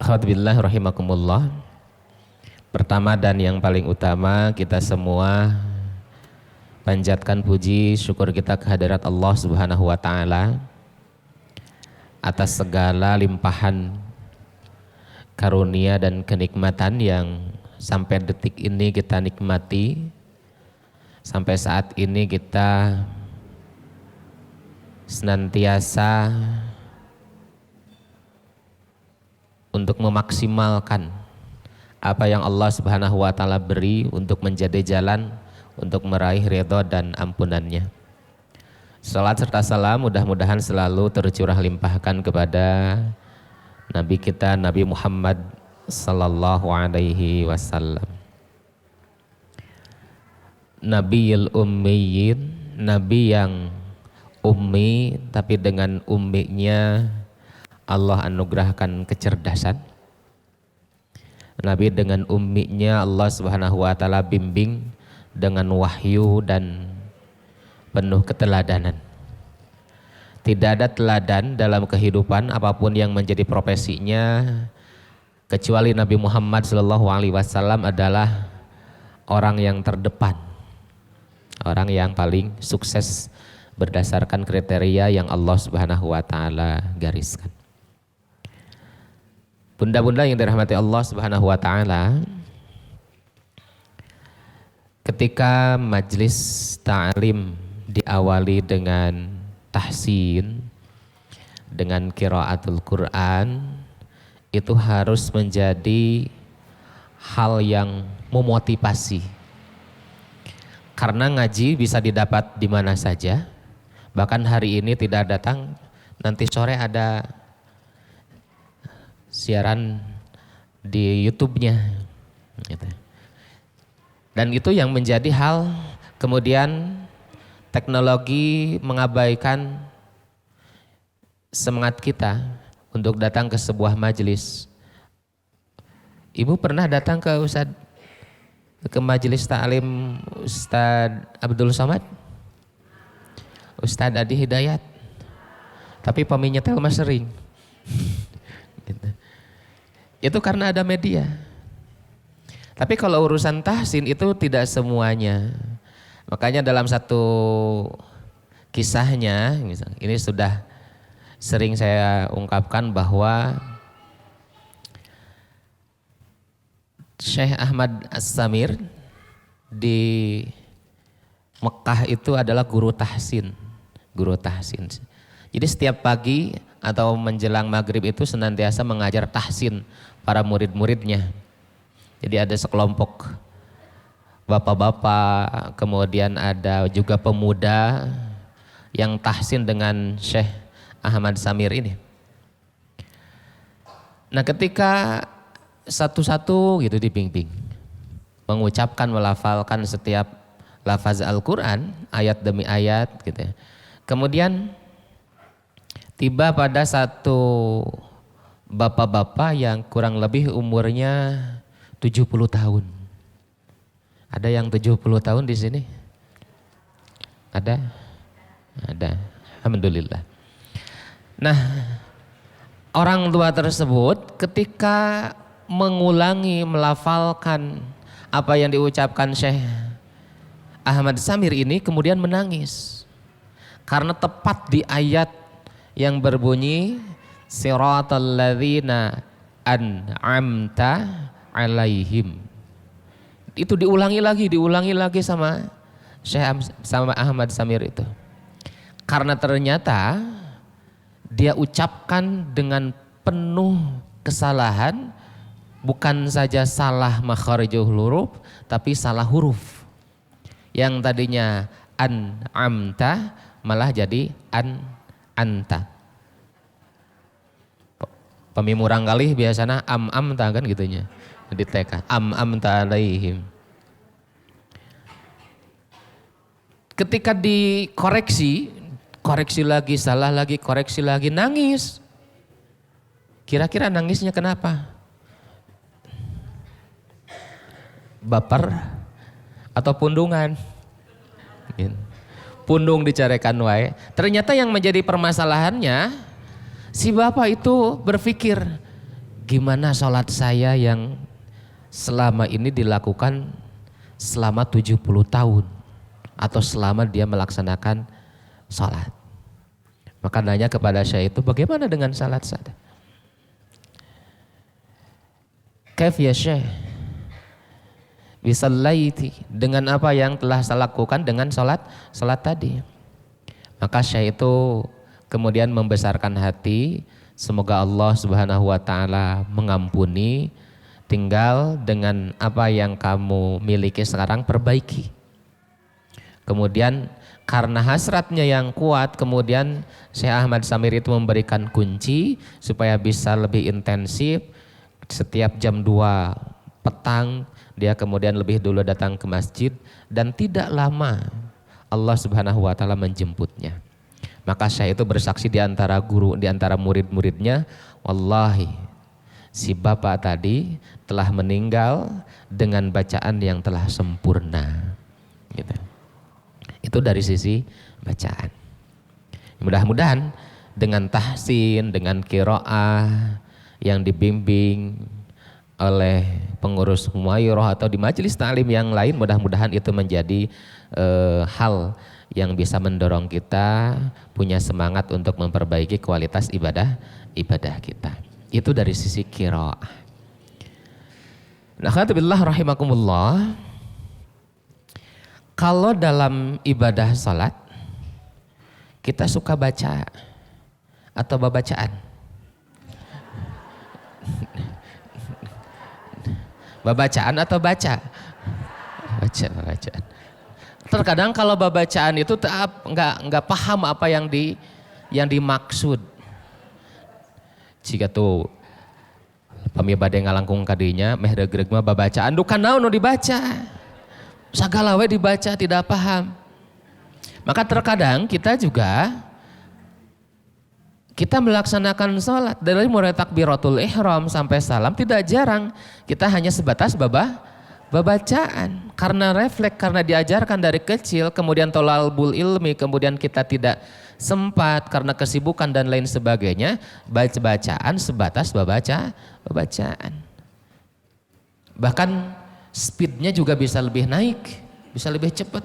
Alhamdulillah rahimakumullah. Pertama dan yang paling utama, kita semua panjatkan puji syukur kita kehadirat Allah Subhanahu wa taala atas segala limpahan karunia dan kenikmatan yang sampai detik ini kita nikmati. Sampai saat ini kita senantiasa untuk memaksimalkan apa yang Allah Subhanahu wa taala beri untuk menjadi jalan untuk meraih ridha dan ampunannya. Salat serta salam mudah-mudahan selalu tercurah limpahkan kepada Nabi kita Nabi Muhammad sallallahu alaihi wasallam. Nabiyul ummiyin, nabi yang ummi tapi dengan umminya Allah anugerahkan kecerdasan. Nabi dengan umminya Allah Subhanahu wa taala bimbing dengan wahyu dan penuh keteladanan. Tidak ada teladan dalam kehidupan apapun yang menjadi profesinya kecuali Nabi Muhammad sallallahu alaihi wasallam adalah orang yang terdepan. Orang yang paling sukses berdasarkan kriteria yang Allah Subhanahu wa taala gariskan. Bunda-bunda yang dirahmati Allah Subhanahu wa taala, ketika majlis ta'lim diawali dengan tahsin, dengan qiraatul Quran, itu harus menjadi hal yang memotivasi. Karena ngaji bisa didapat di mana saja. Bahkan hari ini tidak datang, nanti sore ada siaran di YouTube-nya gitu. Dan itu yang menjadi hal, kemudian teknologi mengabaikan semangat kita untuk datang ke sebuah majelis. Ibu pernah datang ke majelis ta'lim Ustaz Abdul Somad, Ustaz Adi Hidayat, tapi peminyetel mah sering gitu. Itu karena ada media. Tapi kalau urusan tahsin itu tidak semuanya. Makanya dalam satu kisahnya, ini sudah sering saya ungkapkan bahwa Syekh Ahmad As-Samir di Mekah itu adalah guru tahsin. Guru tahsin. Jadi setiap pagi atau menjelang maghrib itu senantiasa mengajar tahsin para murid-muridnya. Jadi ada sekelompok bapak-bapak, kemudian ada juga pemuda yang tahsin dengan Syekh Ahmad Samir ini. Nah, ketika satu-satu gitu dibimbing, mengucapkan, melafalkan setiap lafaz Al-Quran, ayat demi ayat gitu ya. Kemudian tiba pada satu bapak-bapak yang kurang lebih umurnya 70 tahun. Ada yang 70 tahun di sini? Ada? Ada. Alhamdulillah. Nah, orang tua tersebut ketika mengulangi, melafalkan apa yang diucapkan Syekh Ahmad Samir ini kemudian menangis. Karena tepat di ayat yang berbunyi siratal ladzina an'amta alaihim. Itu diulangi lagi sama Syekh sama Ahmad Samir itu. Karena ternyata dia ucapkan dengan penuh kesalahan, bukan saja salah makharijul huruf, tapi salah huruf. Yang tadinya an'amta malah jadi anta. Pemimurang kali biasanya am-amta kan gitunya. Di TK, am-amta alaihim. Ketika dikoreksi, koreksi lagi, salah lagi, koreksi lagi, nangis. Kira-kira nangisnya kenapa? Baper atau pundungan? Pundung dicarekan wae. Ternyata yang menjadi permasalahannya, si bapak itu berpikir, gimana sholat saya yang selama ini dilakukan selama 70 tahun atau selama dia melaksanakan sholat. Maka nanya kepada Syekh itu, bagaimana dengan sholat saya? Kaif ya Syekh? Bisallaiti, dengan apa yang telah saya lakukan dengan sholat tadi. Maka Syekh itu kemudian membesarkan hati, semoga Allah Subhanahu wa taala mengampuni, tinggal dengan apa yang kamu miliki sekarang perbaiki. Kemudian karena hasratnya yang kuat, kemudian Syekh Ahmad Samir itu memberikan kunci supaya bisa lebih intensif. Setiap jam 2 petang dia kemudian lebih dulu datang ke masjid, dan tidak lama Allah Subhanahu wa taala menjemputnya. Maka Syekh itu bersaksi di antara guru, di antara murid-muridnya, wallahi si bapak tadi telah meninggal dengan bacaan yang telah sempurna. Gitu. Itu dari sisi bacaan. Mudah-mudahan dengan tahsin, dengan qiraah yang dibimbing oleh pengurus Humairah atau di majelis ta'lim yang lain, mudah-mudahan itu menjadi hal yang bisa mendorong kita punya semangat untuk memperbaiki kualitas ibadah kita. Itu dari sisi qiraah. Nah, khawatirbillah rahimakumullah, kalau dalam ibadah salat kita suka baca atau babacaan? Babacaan atau baca? Bacaan. Terkadang kalau babacaan itu nggak paham apa yang dimaksud. Jika tuh pamibade ngalangkung kadinya meh regreg mah babacaan dukan naon nu dibaca. Sagala we dibaca tidak paham. Maka terkadang kita melaksanakan sholat dari mulai takbiratul ihram sampai salam, tidak jarang kita hanya sebatas babacaan, karena refleks, karena diajarkan dari kecil, kemudian tolabul ilmi, kemudian kita tidak sempat karena kesibukan dan lain sebagainya, bacaan sebatas babacaan. Bahkan speednya juga bisa lebih naik, bisa lebih cepat.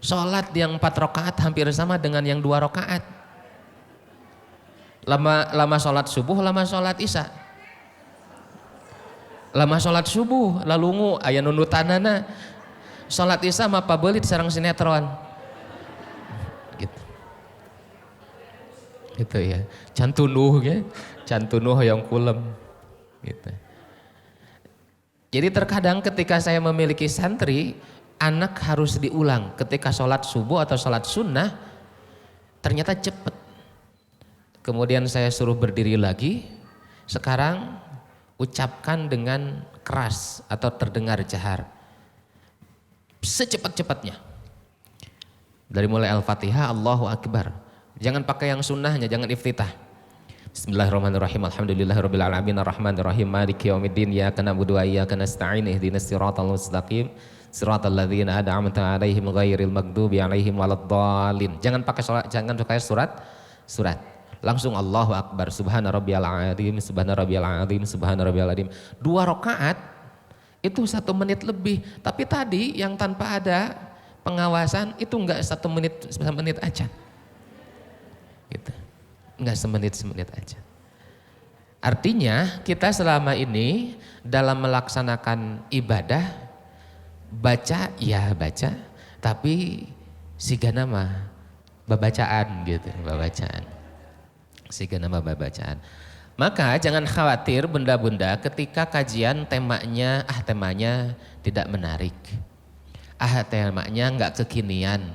Sholat yang 4 rakaat hampir sama dengan yang 2 rakaat. Lama sholat subuh, lama sholat isya. Lama sholat subuh, lalungu aya nunutanana. Sholat isya mah pabelit sareng sinetron. Gitu ya. Can tunuh yang kulem. Gitu. Jadi terkadang ketika saya memiliki santri, anak harus diulang ketika sholat subuh atau sholat sunnah, ternyata cepat. Kemudian saya suruh berdiri lagi, sekarang ucapkan dengan keras atau terdengar jahar. Secepat-cepatnya. Dari mulai Al-Fatihah, Allahu Akbar. Jangan pakai yang sunnahnya, jangan iftitah. Bismillahirrahmanirrahim. Alhamdulillahirabbil alamin arrahmanir rahim maliki yaumiddin iyyaka na'budu wa iyyaka nasta'in ihdinas siratal mustaqim siratal ladzina an'amta 'alaihim ghairil maghdubi 'alaihim waladdallin. Jangan pakai surat. Langsung Allahu Akbar, subhana rabbiyal azim, subhana rabbiyal azim, subhana rabbiyal azim. 2 rakaat itu 1 menit lebih. Tapi tadi yang tanpa ada pengawasan itu enggak 1 menit aja. Gitu. Enggak semenit aja. Artinya kita selama ini dalam melaksanakan ibadah baca, tapi sigana mah babacaan gitu, sigana mah babacaan. Maka jangan khawatir bunda-bunda ketika kajian temanya tidak menarik. Temanya enggak kekinian,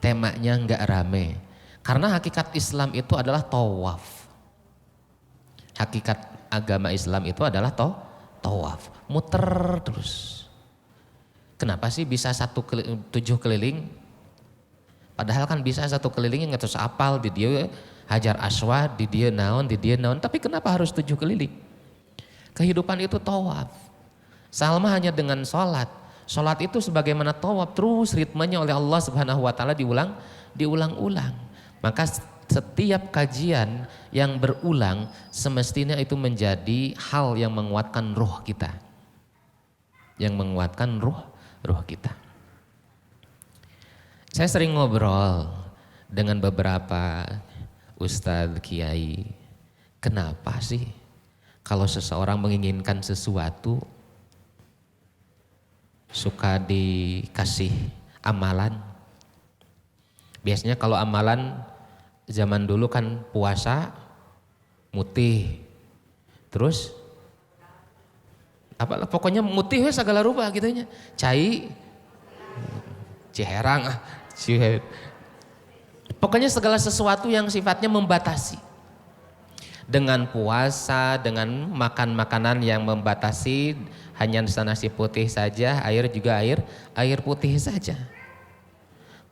temanya enggak rame. Karena hakikat Islam itu adalah tawaf. Hakikat agama Islam itu adalah tawaf. Muter terus. Kenapa sih bisa 7 keliling? Padahal kan bisa 1 keliling yang terus apal di dia Hajar Aswad, di dia naon. Tapi kenapa harus 7 keliling? Kehidupan itu tawaf. Sama hanya dengan sholat. Sholat itu sebagaimana tawaf, terus ritmenya oleh Allah Subhanahu wa taala diulang-ulang. Maka setiap kajian yang berulang semestinya itu menjadi hal yang menguatkan ruh kita. Yang menguatkan ruh kita. Saya sering ngobrol dengan beberapa ustadz, kiai. Kenapa sih kalau seseorang menginginkan sesuatu suka dikasih amalan? Biasanya kalau amalan zaman dulu kan puasa mutih, terus apa pokoknya mutih segala rupa gitunya, cai ciherang pokoknya segala sesuatu yang sifatnya membatasi. Dengan puasa, dengan makan makanan yang membatasi, hanya nasi putih saja, air juga air putih saja.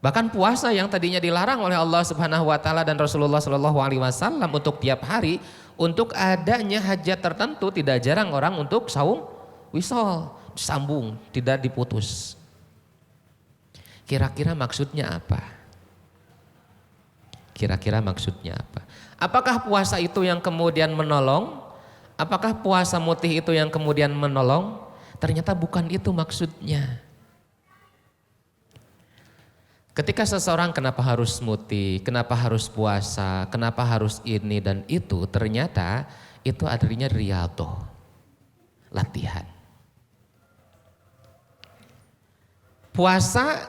Bahkan puasa yang tadinya dilarang oleh Allah Subhanahu wa taala dan Rasulullah Shallallahu alaihi wasallam untuk tiap hari, untuk adanya hajat tertentu tidak jarang orang untuk saum wisol, sambung, tidak diputus. Kira-kira maksudnya apa? Kira-kira maksudnya apa? Apakah puasa itu yang kemudian menolong? Apakah puasa mutih itu yang kemudian menolong? Ternyata bukan itu maksudnya. Ketika seseorang kenapa harus mutih, kenapa harus puasa, kenapa harus ini dan itu, ternyata itu artinya riyadhah, latihan. Puasa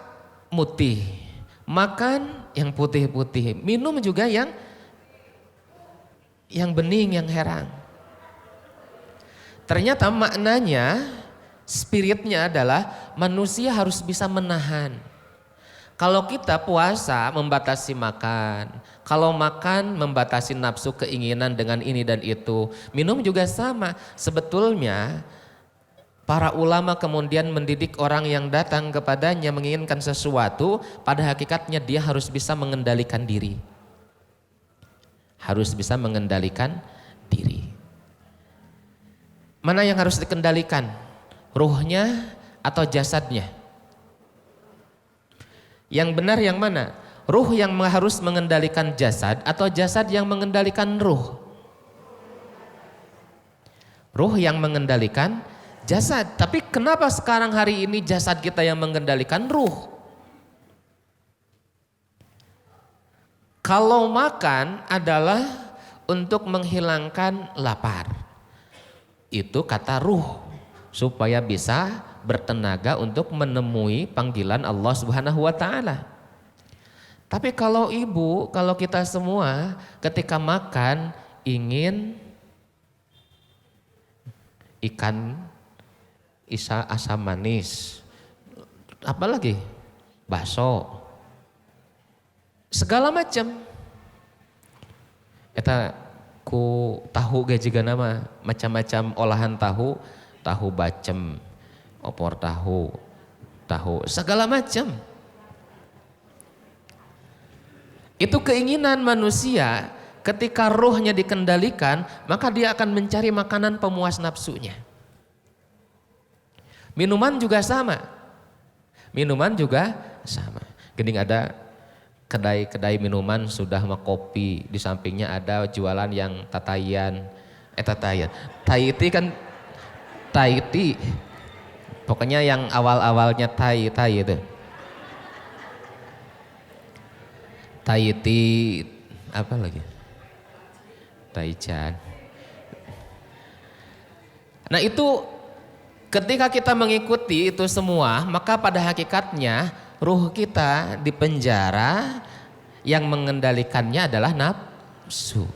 mutih, makan yang putih-putih, minum juga yang bening, yang herang. Ternyata maknanya, spiritnya adalah manusia harus bisa menahan. Kalau kita puasa membatasi makan, kalau makan membatasi nafsu keinginan dengan ini dan itu, minum juga sama. Sebetulnya para ulama kemudian mendidik orang yang datang kepadanya menginginkan sesuatu, pada hakikatnya dia harus bisa mengendalikan diri. Harus bisa mengendalikan diri. Mana yang harus dikendalikan? Ruhnya atau jasadnya? Yang benar yang mana? Ruh yang harus mengendalikan jasad atau jasad yang mengendalikan ruh? Ruh yang mengendalikan jasad. Tapi kenapa sekarang hari ini jasad kita yang mengendalikan ruh? Kalau makan adalah untuk menghilangkan lapar. Itu kata ruh, supaya bisa bertenaga untuk menemui panggilan Allah Subhanahu wa taala. Tapi kalau ibu, kalau kita semua ketika makan ingin ikan asam manis, apalagi bakso, segala macam. Eta ku tahu gajiga nama macam-macam olahan tahu, tahu bacem, opor tahu, segala macam. Itu keinginan manusia, ketika ruhnya dikendalikan, maka dia akan mencari makanan pemuas nafsunya. Minuman juga sama. Gening ada kedai-kedai minuman sudah mah kopi, di sampingnya ada jualan yang tatayan. Taiti kan Taiti. Pokoknya yang awal-awalnya tai itu. Taiti apa lagi? Taichan. Nah itu ketika kita mengikuti itu semua, maka pada hakikatnya ruh kita di penjara, yang mengendalikannya adalah nafsu.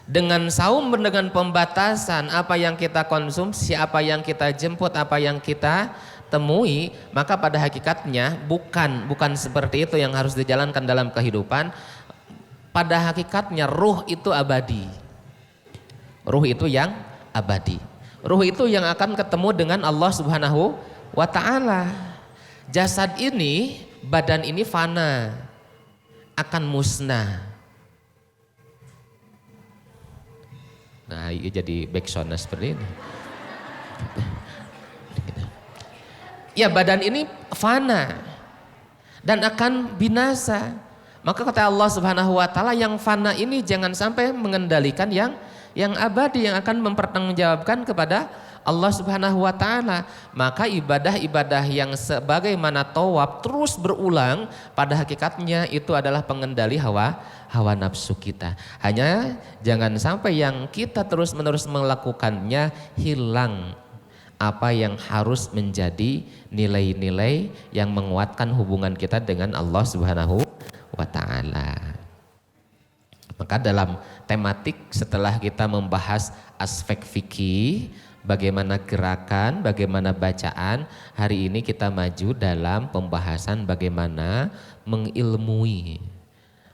Dengan saum, dengan pembatasan apa yang kita konsumsi, apa yang kita jemput, apa yang kita temui, maka pada hakikatnya bukan seperti itu yang harus dijalankan dalam kehidupan. Pada hakikatnya ruh itu abadi. Ruh itu yang abadi. Ruh itu yang akan ketemu dengan Allah Subhanahu wa taala. Jasad ini, badan ini fana, akan musnah. Nah, ini jadi backsound seperti ini. Ya, badan ini fana dan akan binasa. Maka kata Allah Subhanahu wa taala, yang fana ini jangan sampai mengendalikan yang abadi, yang akan mempertanggungjawabkan kepada Allah Subhanahu wa taala. Maka ibadah-ibadah yang sebagaimana tawaf terus berulang, pada hakikatnya itu adalah pengendali hawa nafsu kita. Hanya jangan sampai yang kita terus-menerus melakukannya hilang apa yang harus menjadi nilai-nilai yang menguatkan hubungan kita dengan Allah Subhanahu wa taala. Maka dalam tematik setelah kita membahas aspek fikih, bagaimana gerakan, bagaimana bacaan, hari ini kita maju dalam pembahasan bagaimana mengilmui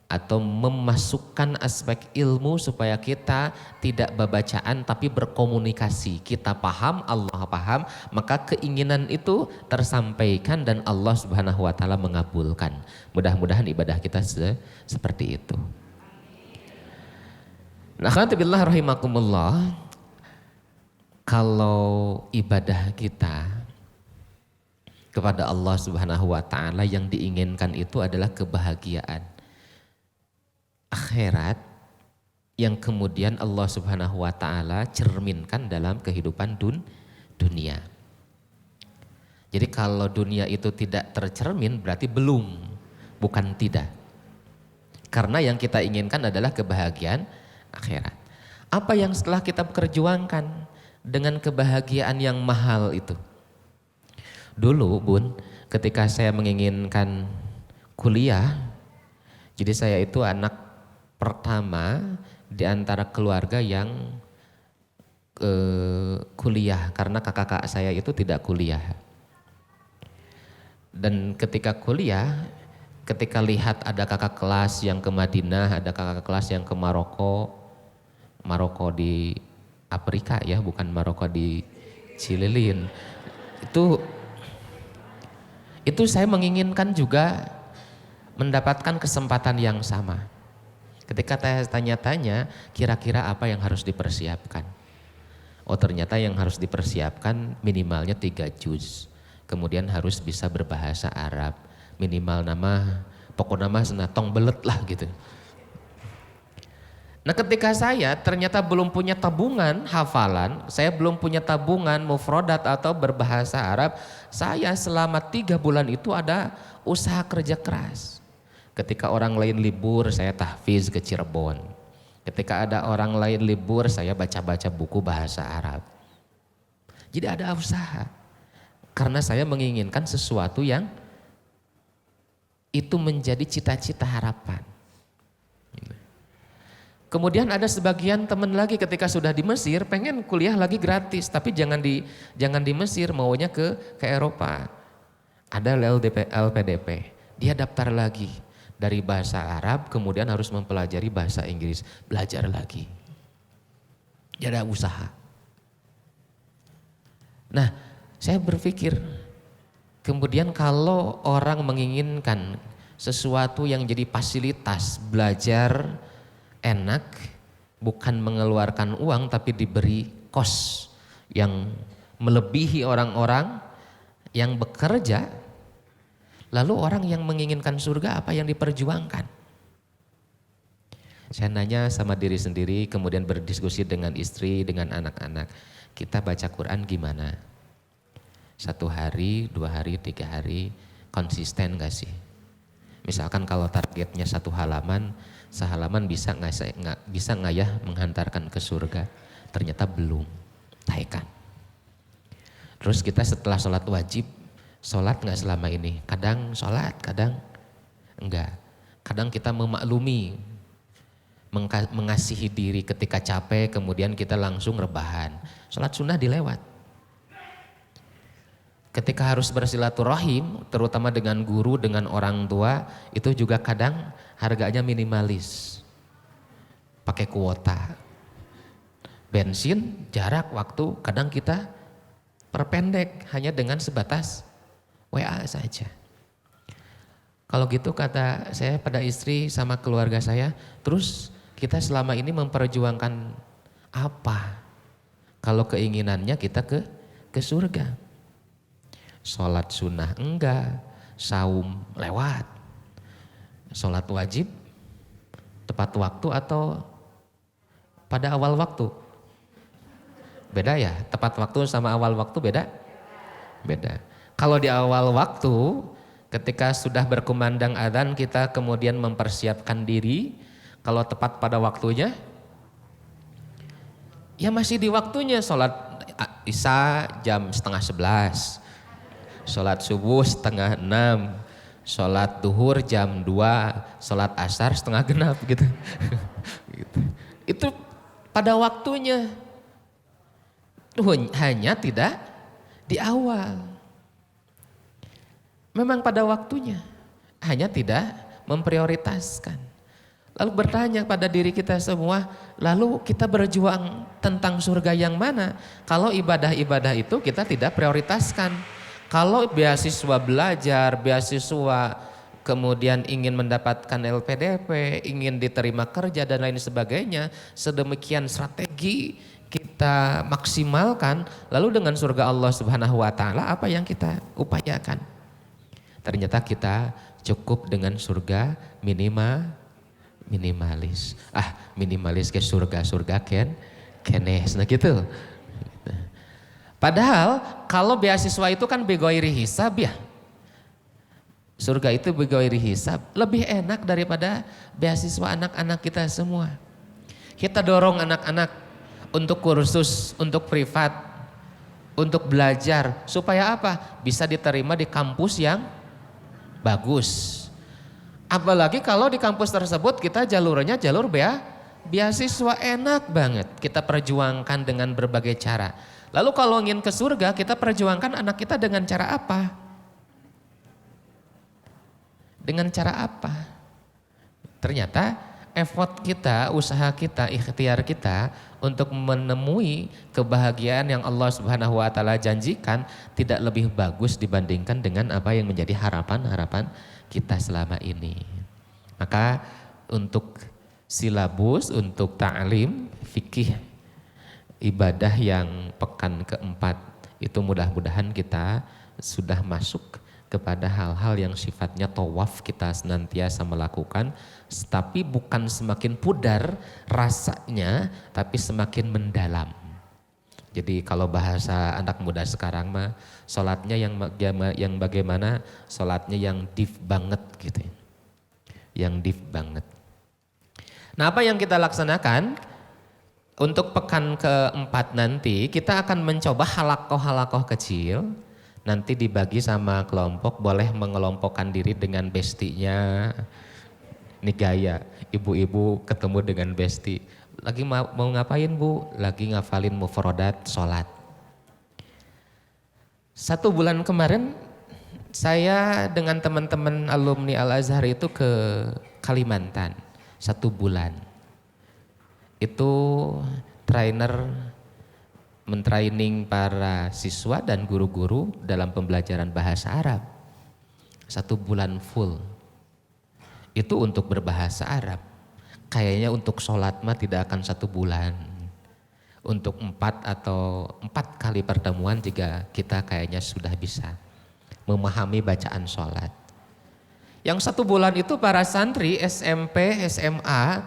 atau memasukkan aspek ilmu supaya kita tidak babacaan tapi berkomunikasi. Kita paham, Allah paham, maka keinginan itu tersampaikan dan Allah Subhanahu wa taala mengabulkan. Mudah-mudahan ibadah kita seperti itu. Nah, alhamdulillah rahimakumullah, kalau ibadah kita kepada Allah Subhanahu wa taala yang diinginkan itu adalah kebahagiaan akhirat yang kemudian Allah Subhanahu wa taala cerminkan dalam kehidupan dunia. Jadi kalau dunia itu tidak tercermin berarti belum, bukan tidak. Karena yang kita inginkan adalah kebahagiaan akhirat. Apa yang setelah kita perjuangkan dengan kebahagiaan yang mahal itu? Dulu Bun, ketika saya menginginkan kuliah, jadi saya itu anak pertama di antara keluarga yang kuliah, karena kakak saya itu tidak kuliah. Dan ketika kuliah, ketika lihat ada kakak kelas yang ke Madinah, ada kakak kelas yang ke Maroko di Afrika ya, bukan Maroko di Cililin. Itu saya menginginkan juga mendapatkan kesempatan yang sama. Ketika saya tanya-tanya, kira-kira apa yang harus dipersiapkan? Oh, ternyata yang harus dipersiapkan minimalnya 3 juz. Kemudian harus bisa berbahasa Arab. Minimal pokok nama senatong belet lah gitu. Nah, ketika saya ternyata belum punya tabungan hafalan, saya belum punya tabungan mufrodat atau berbahasa Arab, saya selama 3 bulan itu ada usaha kerja keras. Ketika orang lain libur, saya tahfiz ke Cirebon. Ketika ada orang lain libur, saya baca-baca buku bahasa Arab. Jadi ada usaha. Karena saya menginginkan sesuatu yang itu menjadi cita-cita harapan. Kemudian ada sebagian teman lagi ketika sudah di Mesir pengen kuliah lagi gratis, tapi jangan di Mesir, maunya ke Eropa. Ada LPDP, dia daftar lagi. Dari bahasa Arab kemudian harus mempelajari bahasa Inggris, belajar lagi. Jadi ada usaha. Nah, saya berpikir kemudian kalau orang menginginkan sesuatu yang jadi fasilitas belajar enak, bukan mengeluarkan uang tapi diberi kos yang melebihi orang-orang yang bekerja. Lalu orang yang menginginkan surga apa yang diperjuangkan? Saya nanya sama diri sendiri, kemudian berdiskusi dengan istri, dengan anak-anak. Kita baca Quran gimana? 1 hari, 2 hari, 3 hari, konsisten gak sih? Misalkan kalau targetnya 1 halaman, sehalaman bisa nggak ya menghantarkan ke surga? Ternyata belum, taikan. Terus kita setelah sholat wajib, sholat nggak selama ini? Kadang sholat, kadang enggak. Kadang kita memaklumi, mengasihi diri ketika capek, kemudian kita langsung rebahan. Sholat sunnah dilewat. Ketika harus bersilaturahim, terutama dengan guru, dengan orang tua, itu juga kadang harganya minimalis. Pakai kuota. Bensin, jarak, waktu, kadang kita perpendek hanya dengan sebatas WA saja. Kalau gitu kata saya pada istri sama keluarga saya, terus kita selama ini memperjuangkan apa? Kalau keinginannya kita ke surga. Sholat sunnah enggak, saum lewat. Sholat wajib tepat waktu atau pada awal waktu? Beda ya, tepat waktu sama awal waktu beda? Beda. Kalau di awal waktu, ketika sudah berkumandang adzan kita kemudian mempersiapkan diri, kalau tepat pada waktunya, ya masih di waktunya. Sholat isya jam setengah 11, sholat subuh setengah 6, sholat duhur jam 2, sholat asar setengah genap gitu. Gitu. Itu pada waktunya. Hanya tidak di awal. Memang pada waktunya. Hanya tidak memprioritaskan. Lalu bertanya pada diri kita semua, lalu kita berjuang tentang surga yang mana? Kalau ibadah-ibadah itu kita tidak prioritaskan. Kalau beasiswa belajar, beasiswa kemudian ingin mendapatkan LPDP, ingin diterima kerja dan lain sebagainya, sedemikian strategi kita maksimalkan, lalu dengan surga Allah Subhanahu wa taala apa yang kita upayakan? Ternyata kita cukup dengan surga minimalis. Minimalis ke surga kenes, nah gitu. Padahal kalau beasiswa itu kan begoiri hisab ya. Surga itu begoiri hisab, lebih enak daripada beasiswa anak-anak kita semua. Kita dorong anak-anak untuk kursus, untuk privat, untuk belajar. Supaya apa? Bisa diterima di kampus yang bagus. Apalagi kalau di kampus tersebut kita jalurnya jalur beasiswa, enak banget. Kita perjuangkan dengan berbagai cara. Lalu kalau ingin ke surga kita perjuangkan anak kita dengan cara apa? Dengan cara apa? Ternyata effort kita, usaha kita, ikhtiar kita untuk menemui kebahagiaan yang Allah Subhanahu wa taala janjikan tidak lebih bagus dibandingkan dengan apa yang menjadi harapan-harapan kita selama ini. Maka untuk silabus, untuk ta'lim, fikih, ibadah yang pekan keempat itu mudah-mudahan kita sudah masuk kepada hal-hal yang sifatnya tawaf kita senantiasa melakukan, tapi bukan semakin pudar rasanya, tapi semakin mendalam. Jadi kalau bahasa anak muda sekarang mah, sholatnya yang bagaimana? Sholatnya yang deep banget gitu, yang deep banget. Nah, apa yang kita laksanakan untuk pekan keempat nanti? Kita akan mencoba halakoh-halakoh kecil. Nanti dibagi sama kelompok, boleh mengelompokkan diri dengan bestinya. Ini gaya, ibu-ibu ketemu dengan besti. Lagi mau ngapain bu? Lagi ngafalin mufrodat sholat. 1 bulan kemarin saya dengan teman-teman alumni Al-Azhar itu ke Kalimantan. 1 bulan. Itu trainer mentraining para siswa dan guru-guru dalam pembelajaran bahasa Arab. 1 bulan full. Itu untuk berbahasa Arab. Kayaknya untuk sholat mah tidak akan 1 bulan. Untuk 4 kali pertemuan juga kita kayaknya sudah bisa memahami bacaan sholat. Yang 1 bulan itu para santri SMP, SMA,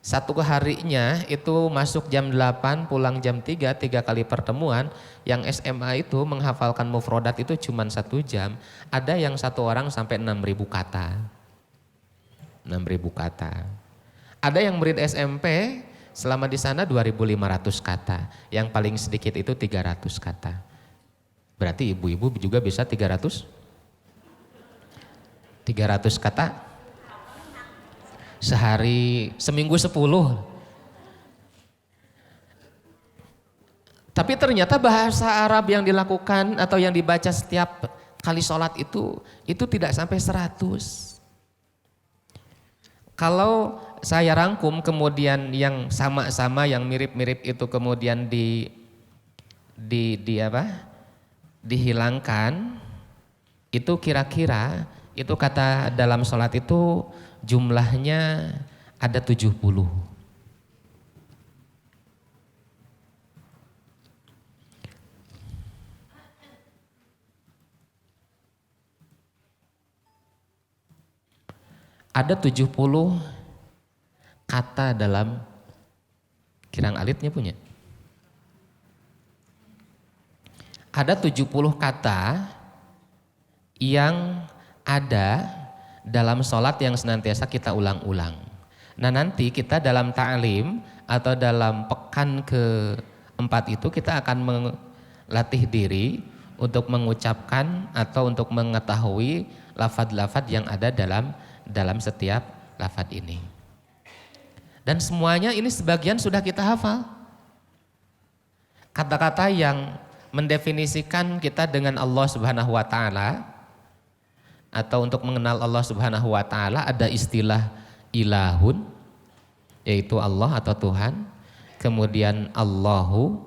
1 harinya itu masuk jam 8, pulang jam 3 kali pertemuan. Yang SMA itu menghafalkan mufrodat itu cuma 1 jam. Ada yang 1 orang sampai 6.000 kata. 6.000 kata. Ada yang murid SMP selama di sana 2.500 kata. Yang paling sedikit itu 300 kata. Berarti ibu-ibu juga bisa 300 kata. Sehari, seminggu 10. Tapi ternyata bahasa Arab yang dilakukan atau yang dibaca setiap kali sholat itu tidak sampai 100. Kalau saya rangkum kemudian yang sama-sama yang mirip-mirip itu kemudian dihilangkan, itu kira-kira itu kata dalam sholat itu jumlahnya ada 70. Ada 70 kata dalam Kirang Alitnya punya. Ada 70 kata yang ada dalam sholat yang senantiasa kita ulang-ulang. Nah nanti kita dalam ta'lim atau dalam pekan keempat itu kita akan melatih diri untuk mengucapkan atau untuk mengetahui lafadz-lafadz yang ada dalam setiap lafadz ini. Dan semuanya ini sebagian sudah kita hafal. Kata-kata yang mendefinisikan kita dengan Allah Subhanahu wa taala atau untuk mengenal Allah Subhanahu wa taala ada istilah ilahun yaitu Allah atau Tuhan. Kemudian Allahu,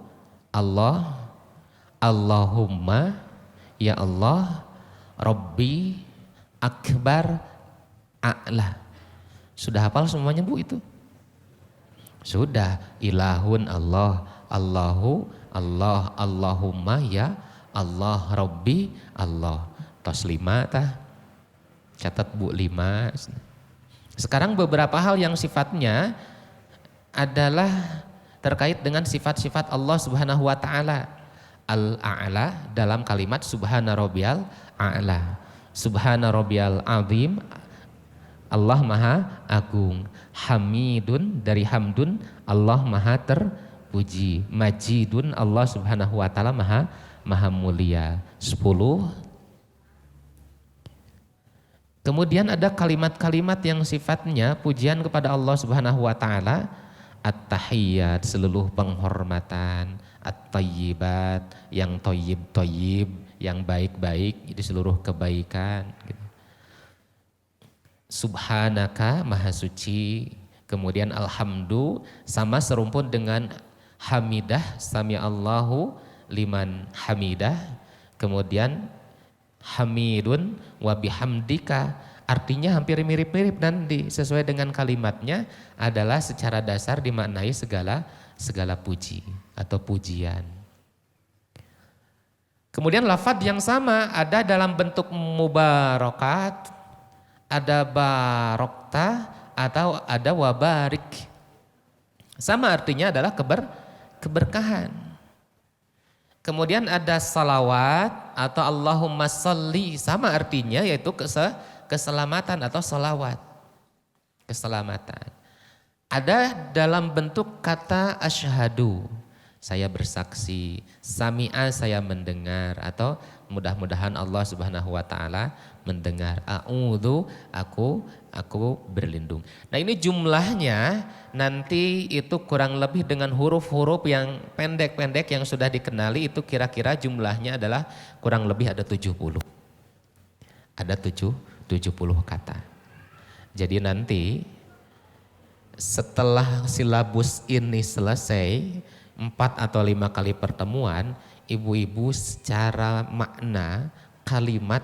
Allah, Allahumma, ya Allah, Rabbi, Akbar, A'la. Sudah hafal semuanya Bu itu? Sudah. Ilahun Allah, Allahu, Allah, Allahumma, ya Allah, Rabbi, Allah. Tos 5 tah. Catat Bu 5. Sekarang beberapa hal yang sifatnya adalah terkait dengan sifat-sifat Allah Subhanahu wa taala. Al-A'la dalam kalimat Subhana Rabbiyal A'la. Subhana Rabbiyal Azim, Allah Maha Agung. Hamidun dari hamdun, Allah Maha terpuji. Majidun, Allah Subhanahu wa taala Maha mulia. 10. Kemudian ada kalimat-kalimat yang sifatnya pujian kepada Allah Subhanahu wa taala. At-tahiyyat, seluruh penghormatan. At-tayyibat, yang toyib-toyib, yang baik-baik, jadi seluruh kebaikan. Subhanaka, maha suci. Kemudian alhamdu, sama serumpun dengan hamidah, sami'allahu liman hamidah. Kemudian hamidun wa bihamdika, artinya hampir mirip-mirip dan sesuai dengan kalimatnya adalah secara dasar dimaknai segala puji atau pujian. Kemudian lafadz yang sama ada dalam bentuk mubarakat, ada barokta atau ada wabarik. Sama artinya adalah keberkahan. Kemudian ada salawat atau Allahumma sholli, sama artinya yaitu keselamatan atau salawat. Keselamatan. Ada dalam bentuk kata asyhadu, saya bersaksi, sami'a saya mendengar, atau mudah-mudahan Allah Subhanahu wa taala mendengar. A'udzu, aku berlindung. Nah, ini jumlahnya nanti itu kurang lebih dengan huruf-huruf yang pendek-pendek yang sudah dikenali itu kira-kira jumlahnya adalah kurang lebih ada 70. Ada 70 kata. Jadi nanti setelah silabus ini selesai 4 atau 5 kali pertemuan, ibu-ibu secara makna kalimat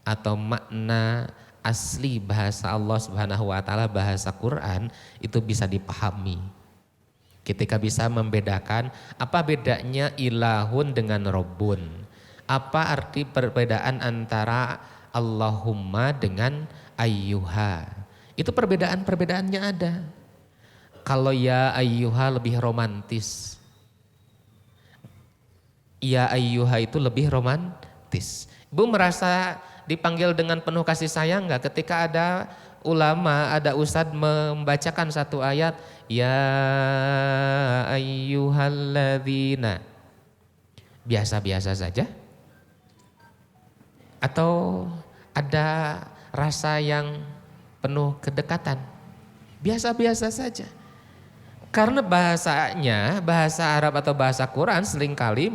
atau makna asli bahasa Allah Subhanahu wa taala, bahasa Quran itu bisa dipahami. Ketika bisa membedakan apa bedanya ilahun dengan robbun. Apa arti perbedaan antara Allahumma dengan ayyuha. Itu perbedaan-perbedaannya ada. Kalau ya ayyuha lebih romantis. Ya ayyuha itu lebih romantis. Ibu merasa dipanggil dengan penuh kasih sayang enggak ketika ada ulama, ada ustadz membacakan satu ayat, ya ayyuhalladzina. Biasa-biasa saja? Atau ada rasa yang penuh kedekatan? Biasa-biasa saja. Karena bahasanya, bahasa Arab atau bahasa Quran seringkali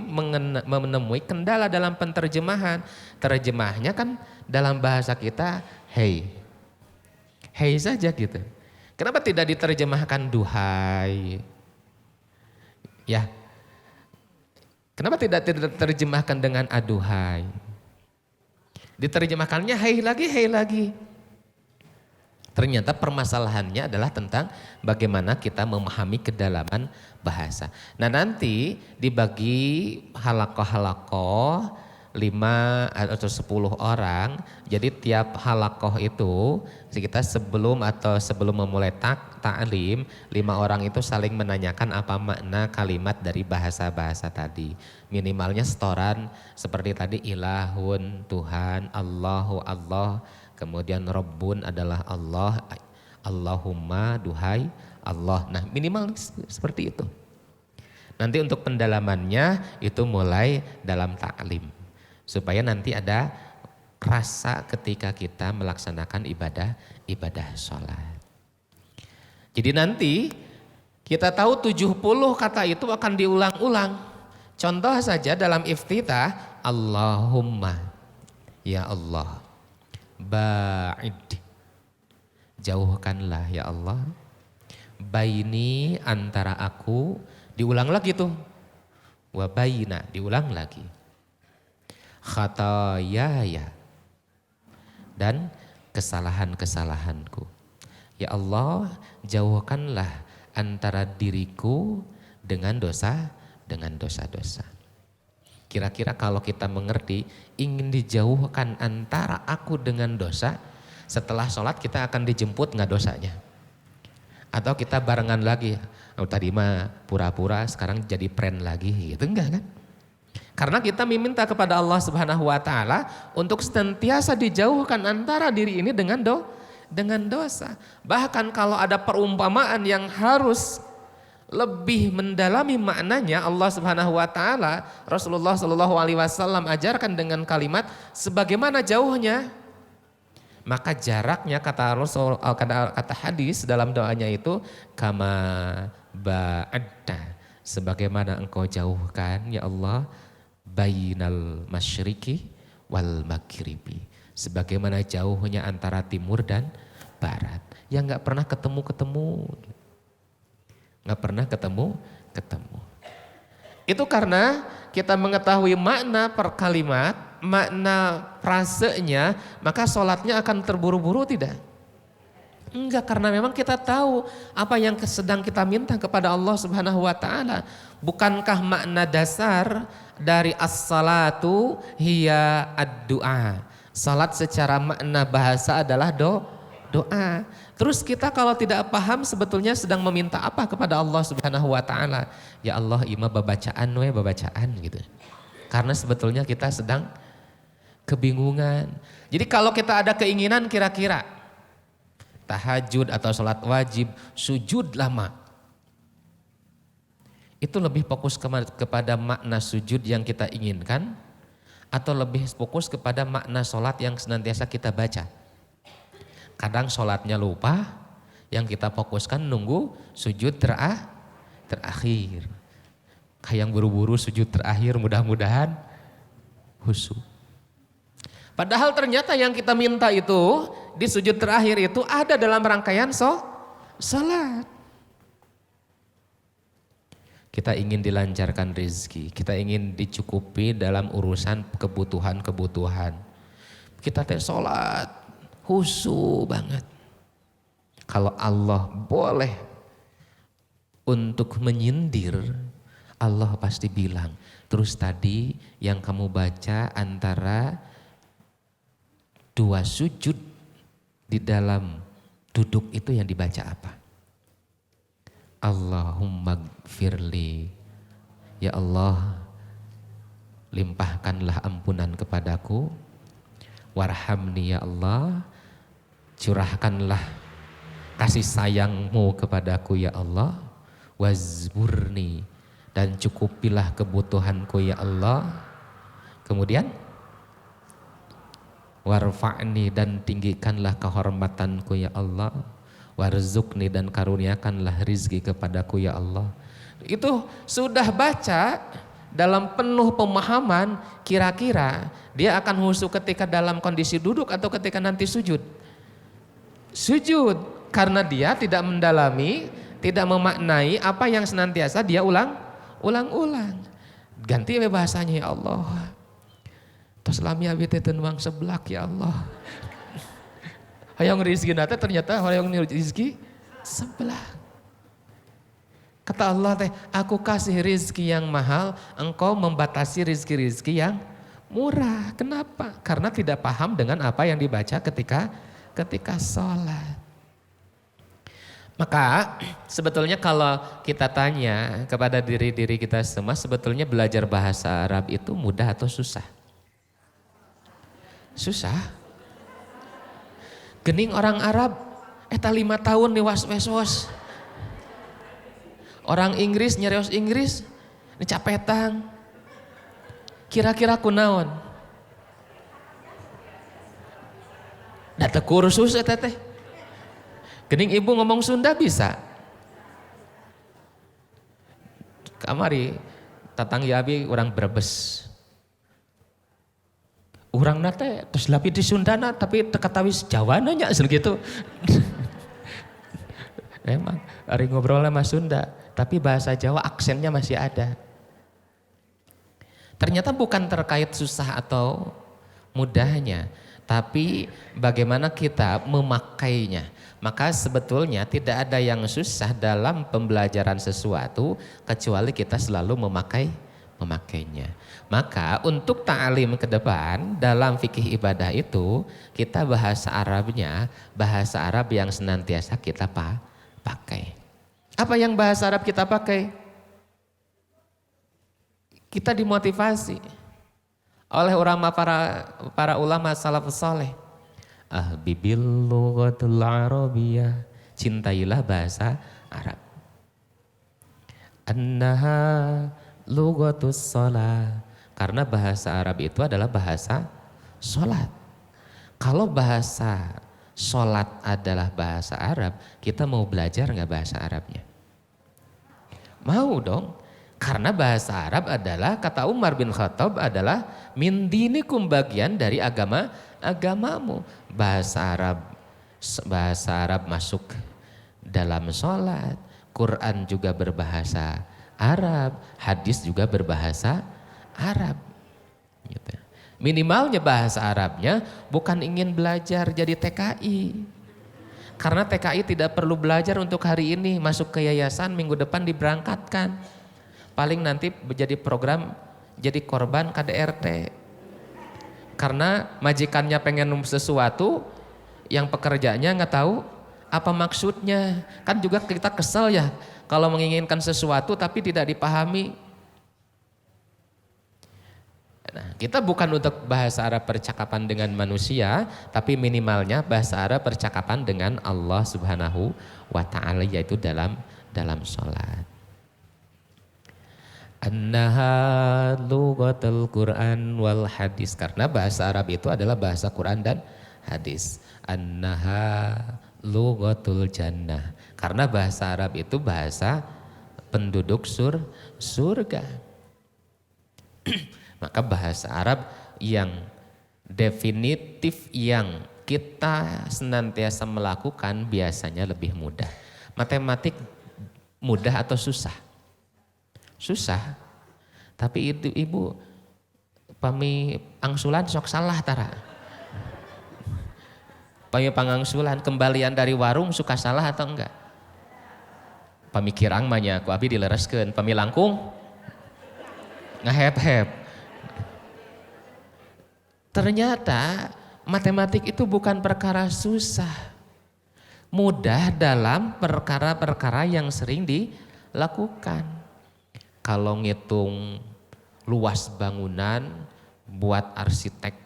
menemui kendala dalam penterjemahan. Terjemahnya kan dalam bahasa kita hey. Hey saja gitu. Kenapa tidak diterjemahkan duhai? Ya. Kenapa tidak diterjemahkan dengan aduhai? Diterjemahkannya hey lagi. Ternyata permasalahannya adalah tentang bagaimana kita memahami kedalaman bahasa. Nah nanti dibagi halakoh-halakoh, 5 atau 10 orang. Jadi tiap halakoh itu kita sebelum memulai ta'lim 5 orang itu saling menanyakan apa makna kalimat dari bahasa-bahasa tadi. Minimalnya setoran seperti tadi ilahun, Tuhan, Allahu Allah, kemudian Rabbun adalah Allah, Allahumma duhai Allah. Nah minimal seperti itu. Nanti untuk pendalamannya itu mulai dalam ta'lim. Supaya nanti ada rasa ketika kita melaksanakan ibadah sholat. Jadi nanti kita tahu 70 kata itu akan diulang-ulang. Contoh saja dalam iftitah, Allahumma, ya Allah, ba'id, jauhkanlah ya Allah, baini antara aku, diulang lagi tuh, wa baina, diulang lagi, khatayaya, dan kesalahan-kesalahanku. Ya Allah, jauhkanlah antara diriku dengan dosa-dosa. Kira-kira kalau kita mengerti ingin dijauhkan antara aku dengan dosa, setelah sholat kita akan dijemput nggak dosanya? Atau kita barengan lagi, tadi mah pura-pura sekarang jadi friend lagi gitu, enggak kan? Karena kita meminta kepada Allah Subhanahu wa taala untuk senantiasa dijauhkan antara diri ini dengan dosa. Bahkan kalau ada perumpamaan yang harus lebih mendalami maknanya, Allah Subhanahu wa taala, Rasulullah Shallallahu alaihi wasallam ajarkan dengan kalimat sebagaimana jauhnya. Maka jaraknya kata Rasul, kata hadis dalam doanya itu kama ba'adta, sebagaimana engkau jauhkan ya Allah bainal masyriqi wal maghribi, sebagaimana jauhnya antara timur dan barat, yang nggak pernah ketemu. Itu karena kita mengetahui makna per kalimat, makna frasenya, maka sholatnya akan terburu-buru tidak? Enggak, karena memang kita tahu apa yang sedang kita minta kepada Allah Subhanahu wa taala. Bukankah makna dasar dari as-salatu hiya ad-du'a? Salat secara makna bahasa adalah doa. Terus kita kalau tidak paham sebetulnya sedang meminta apa kepada Allah Subhanahu wa taala? Ya Allah, ima babacaan gitu. Karena sebetulnya kita sedang kebingungan. Jadi kalau kita ada keinginan kira-kira tahajud atau sholat wajib, sujud lama, itu lebih fokus kepada makna sujud yang kita inginkan atau lebih fokus kepada makna sholat yang senantiasa kita baca? Kadang sholatnya lupa, yang kita fokuskan nunggu sujud terakhir. Kayak yang buru-buru sujud terakhir, mudah-mudahan khusyuk. Padahal ternyata yang kita minta itu di sujud terakhir itu ada dalam rangkaian sholat. Kita ingin dilancarkan rezeki, kita ingin dicukupi dalam urusan kebutuhan. Kita sholat khusyuk banget. Kalau Allah boleh untuk menyindir, Allah pasti bilang, terus tadi yang kamu baca antara dua sujud di dalam duduk itu yang dibaca apa? Allahumma gfirli, ya Allah limpahkanlah ampunan kepadaku, warhamni ya Allah, curahkanlah kasih sayangmu kepadaku ya Allah, wazburni, dan cukupilah kebutuhanku ya Allah, kemudian warfa'ni, dan tinggikanlah kehormatanku ya Allah, warzukni, dan karuniakanlah rizki kepadaku ya Allah. Itu sudah baca dalam penuh pemahaman, kira-kira dia akan khusyuk ketika dalam kondisi duduk atau ketika nanti sujud? Sujud, karena dia tidak mendalami, tidak memaknai apa yang senantiasa dia ulang-ulang. Ganti bahasanya ya Allah, tos lami abi teh nuang seblak ya Allah. Hayang rizki nate ternyata hayang rizki sebelah. Kata Allah teh, aku kasih rizki yang mahal, engkau membatasi rizki-rizki yang Murah. Kenapa? Karena tidak paham dengan apa yang dibaca ketika sholat. Maka sebetulnya kalau kita tanya kepada diri kita semua, sebetulnya belajar bahasa Arab itu mudah atau susah? Susah. Gening orang Arab, eta 5 tahun nih was-was. Orang Inggris nyarios Inggris, ini capetang. Kira-kira kunaon? Data kursus eta teh. Gening ibu ngomong Sunda bisa. Kamari tatanggi abi orang Brebes. Urang nate terus lapi di Sundana tapi tekatawis Jawa nanya gitu. Emang hari ngobrolnya mas Sunda tapi bahasa Jawa aksennya masih ada. Ternyata bukan terkait susah atau mudahnya, tapi bagaimana kita memakainya. Maka sebetulnya tidak ada yang susah dalam pembelajaran sesuatu kecuali kita selalu memakainya. Maka untuk ta'lim ke depan dalam fikih ibadah itu kita bahasa Arabnya bahasa Arab yang senantiasa kita pakai. Apa yang bahasa Arab kita pakai? Kita dimotivasi oleh para ulama salafus saleh. Ahbibil lughatul arabiyyah, cintailah bahasa Arab. Annaha lughatus shalah, karena bahasa Arab itu adalah bahasa sholat. Kalau bahasa sholat adalah bahasa Arab, kita mau belajar nggak bahasa Arabnya? Mau dong, karena bahasa Arab adalah, kata Umar bin Khattab, adalah min dinikum, bagian dari agamamu. Bahasa Arab masuk dalam sholat, Quran juga berbahasa Arab, hadis juga berbahasa Arab. Gitu. Minimalnya bahasa Arabnya bukan ingin belajar jadi TKI. Karena TKI tidak perlu belajar untuk hari ini, masuk ke yayasan minggu depan diberangkatkan. Paling nanti menjadi program jadi korban KDRT. Karena majikannya pengen sesuatu yang pekerjanya nggak tahu apa maksudnya. Kan juga kita kesel ya kalau menginginkan sesuatu tapi tidak dipahami. Nah, kita bukan untuk bahasa Arab percakapan dengan manusia, tapi minimalnya bahasa Arab percakapan dengan Allah Subhanahu wa taala, yaitu dalam sholat. Annaha lughatul Quran wal hadis, karena bahasa Arab itu adalah bahasa Quran dan hadis. Annaha lughatul jannah, karena bahasa Arab itu bahasa penduduk surga. Maka bahasa Arab yang definitif yang kita senantiasa melakukan biasanya lebih mudah. Matematik mudah atau susah? Susah. Tapi itu ibu pami angsulan sok salah tara. Pami pangangsulan kembalian dari warung suka salah atau enggak? Pami kirang mah nya ku abi dilereskeun, pami langkung ngahep-hep. Ternyata matematik itu bukan perkara susah. Mudah dalam perkara-perkara yang sering dilakukan. Kalau ngitung luas bangunan buat arsitek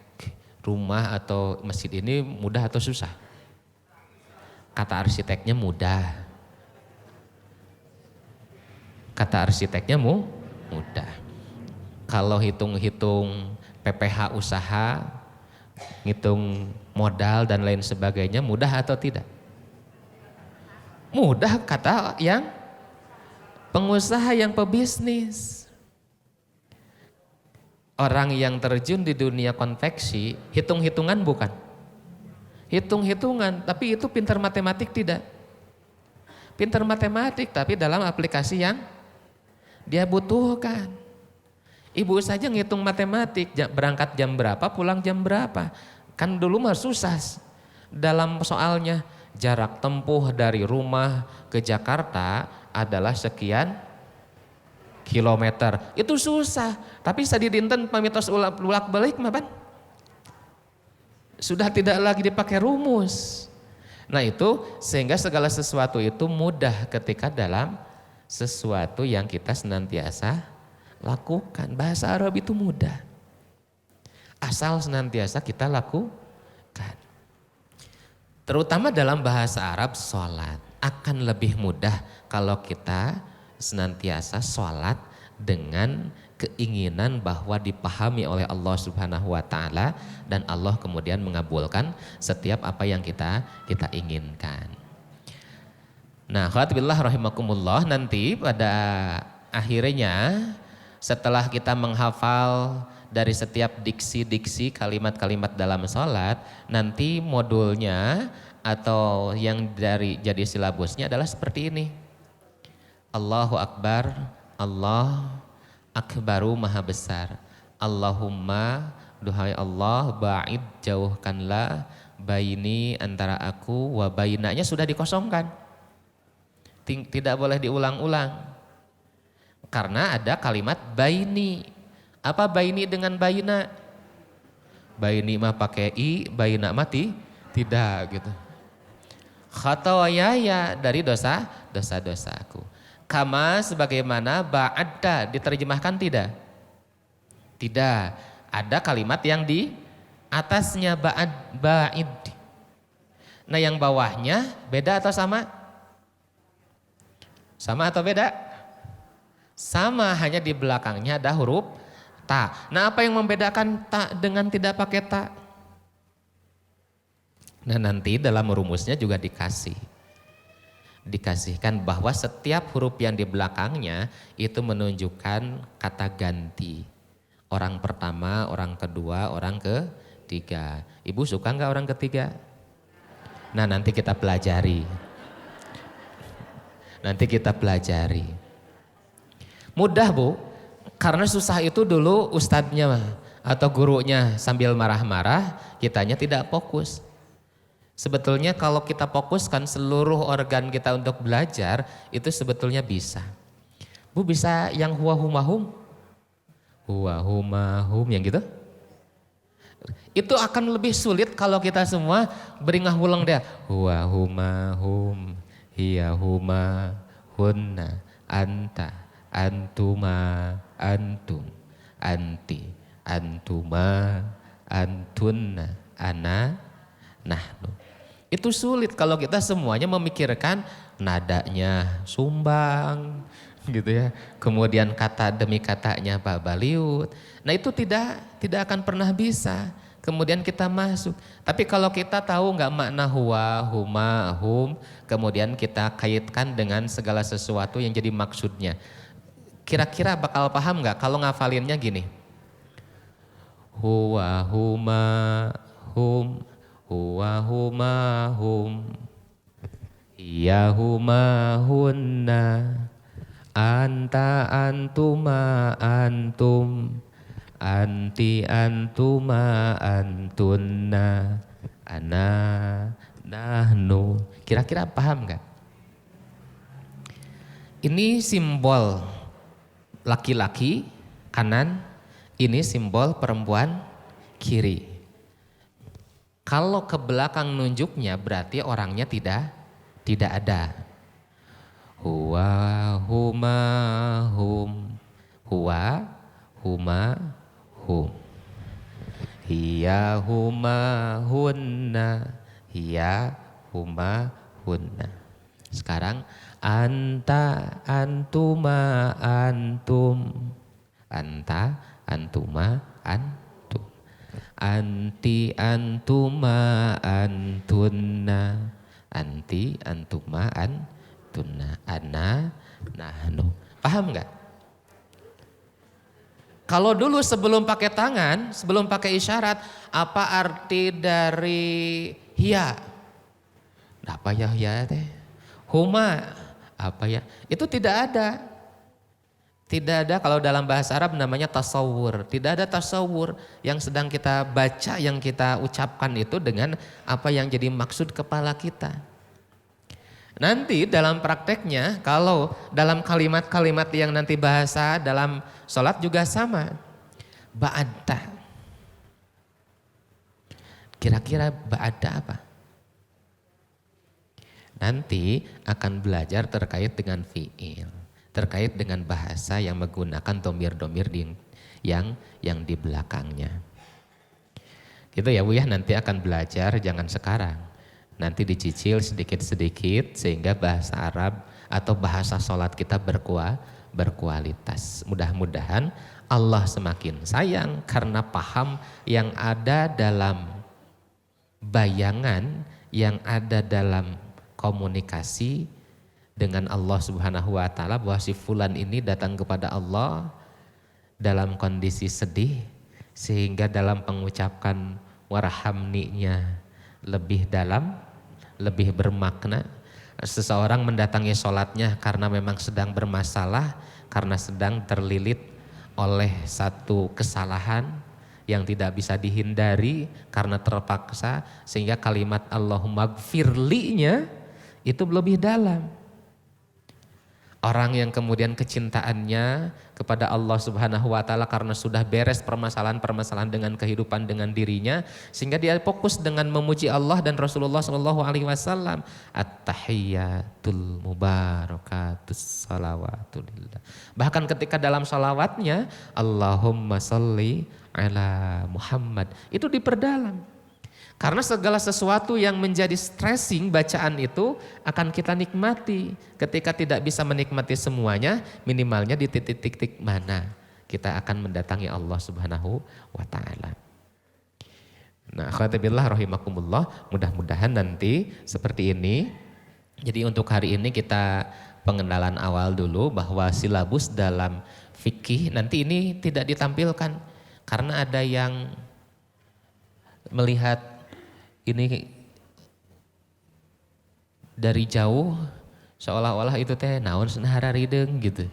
rumah atau masjid ini mudah atau susah? Kata arsiteknya mudah. Kata arsiteknya mudah. Kalau hitung-hitung PPH usaha, ngitung modal dan lain sebagainya mudah atau tidak? Mudah kata yang pengusaha, yang pebisnis. Orang yang terjun di dunia konveksi, hitung-hitungan bukan? Hitung-hitungan, tapi itu pintar matematik tidak? Pintar matematik tapi dalam aplikasi yang dia butuhkan. Ibu saja ngitung matematik, berangkat jam berapa, pulang jam berapa. Kan dulu mah susah dalam soalnya. Jarak tempuh dari rumah ke Jakarta adalah sekian kilometer. Itu susah. Tapi sadi dinten pamitos ulak balik mah pan. Sudah tidak lagi dipakai rumus. Nah itu sehingga segala sesuatu itu mudah ketika dalam sesuatu yang kita senantiasa lakukan. Bahasa Arab itu mudah. Asal senantiasa kita lakukan. Terutama dalam bahasa Arab sholat. Akan lebih mudah kalau kita senantiasa sholat dengan keinginan bahwa dipahami oleh Allah Subhanahu wa taala dan Allah kemudian mengabulkan setiap apa yang kita inginkan. Nah, khawatibillah rahimakumullah, nanti pada akhirnya setelah kita menghafal dari setiap diksi-diksi kalimat-kalimat dalam sholat, nanti modulnya atau yang jadi silabusnya adalah seperti ini. Allahu Akbar, Allah Akbaru maha besar. Allahumma, duhai Allah, ba'id jauhkanlah baini antara aku wa bainanya, sudah dikosongkan. Tidak boleh diulang-ulang. Karena ada kalimat baini. Apa baini dengan baina? Baini mah pakai i, baina mati tidak gitu. Khatawaya dari dosa-dosaku. Kama sebagaimana ba'adda diterjemahkan tidak? Tidak. Ada kalimat yang di atasnya ba'id. Nah yang bawahnya beda atau sama? Sama atau beda? Sama, hanya di belakangnya ada huruf ta. Nah apa yang membedakan ta dengan tidak pakai ta? Nah nanti dalam rumusnya juga dikasihkan bahwa setiap huruf yang di belakangnya itu menunjukkan kata ganti. Orang pertama, orang kedua, orang ketiga. Ibu suka nggak orang ketiga? Nah nanti kita pelajari. Mudah Bu, karena susah itu dulu ustadznya atau gurunya sambil marah-marah, kitanya tidak fokus. Sebetulnya kalau kita fokuskan seluruh organ kita untuk belajar, itu sebetulnya bisa. Bu bisa yang huwa humahum? Huwa humahum yang gitu? Itu akan lebih sulit kalau kita semua beringah ulang dia. Huwa humahum, hiya huma, hunna, anta, antuma, antum, anti, antuma, antunna, ana, nahnu. Itu sulit kalau kita semuanya memikirkan nadanya sumbang gitu ya. Kemudian kata demi katanya babaliut. Nah itu tidak akan pernah bisa. Kemudian kita masuk. Tapi kalau kita tahu nggak makna huwa, huma, hum, kemudian kita kaitkan dengan segala sesuatu yang jadi maksudnya. Kira-kira bakal paham nggak kalau ngafalinnya gini. Huwa, huma, hum. Huwa huma hum, hiya huma hunna, anta antuma antum, anti antuma antunna, ana nahnu. Kira-kira paham gak? Ini simbol laki-laki kanan, ini simbol perempuan kiri. Kalau ke belakang nunjuknya berarti orangnya tidak ada. Huwa huma hum, huwa huma hum, hiya huma hunna, hiya huma hunna. Sekarang anta antuma antum, anta antuma antum. Anti antuma antunna, anti antuma antunna, ana nahnu. Paham nggak? Kalau dulu sebelum pakai tangan, sebelum pakai isyarat, apa arti dari hiya? Apa ya hiya teh? Huma, apa ya? Itu tidak ada. Tidak ada kalau dalam bahasa Arab namanya tasawur. Tidak ada tasawur yang sedang kita baca, yang kita ucapkan itu dengan apa yang jadi maksud kepala kita. Nanti dalam prakteknya kalau dalam kalimat-kalimat yang nanti bahasa dalam sholat juga sama. Ba'adta. Kira-kira ba'adta apa? Nanti akan belajar terkait dengan fi'il. Terkait dengan bahasa yang menggunakan domir-domir yang di belakangnya. Gitu ya Bu ya, nanti akan belajar, jangan sekarang. Nanti dicicil sedikit-sedikit sehingga bahasa Arab atau bahasa sholat kita berkualitas. Mudah-mudahan Allah semakin sayang karena paham yang ada dalam bayangan, yang ada dalam komunikasi dengan Allah Subhanahu wa taala bahwa si fulan ini datang kepada Allah dalam kondisi sedih, sehingga dalam pengucapkan warhamni-nya lebih dalam, lebih bermakna. Seseorang mendatangi sholatnya karena memang sedang bermasalah, karena sedang terlilit oleh satu kesalahan yang tidak bisa dihindari karena terpaksa, sehingga kalimat Allahumma gfirli-nya itu lebih dalam. Orang yang kemudian kecintaannya kepada Allah Subhanahu wa taala karena sudah beres permasalahan-permasalahan dengan kehidupan dengan dirinya, sehingga dia fokus dengan memuji Allah dan Rasulullah sallallahu alaihi wasallam. At-tahiyyatul mubarakatus salawatulillah. Bahkan ketika dalam salawatnya Allahumma sholli ala Muhammad, itu diperdalam. Karena segala sesuatu yang menjadi stressing bacaan itu akan kita nikmati. Ketika tidak bisa menikmati semuanya, minimalnya di titik-titik mana kita akan mendatangi Allah Subhanahu wa taala. Nah, akhwatibillah rahimakumullah, mudah-mudahan nanti seperti ini. Jadi untuk hari ini kita pengenalan awal dulu bahwa silabus dalam fikih nanti ini tidak ditampilkan karena ada yang melihat ini dari jauh seolah-olah itu teh naon senahara rideng gitu.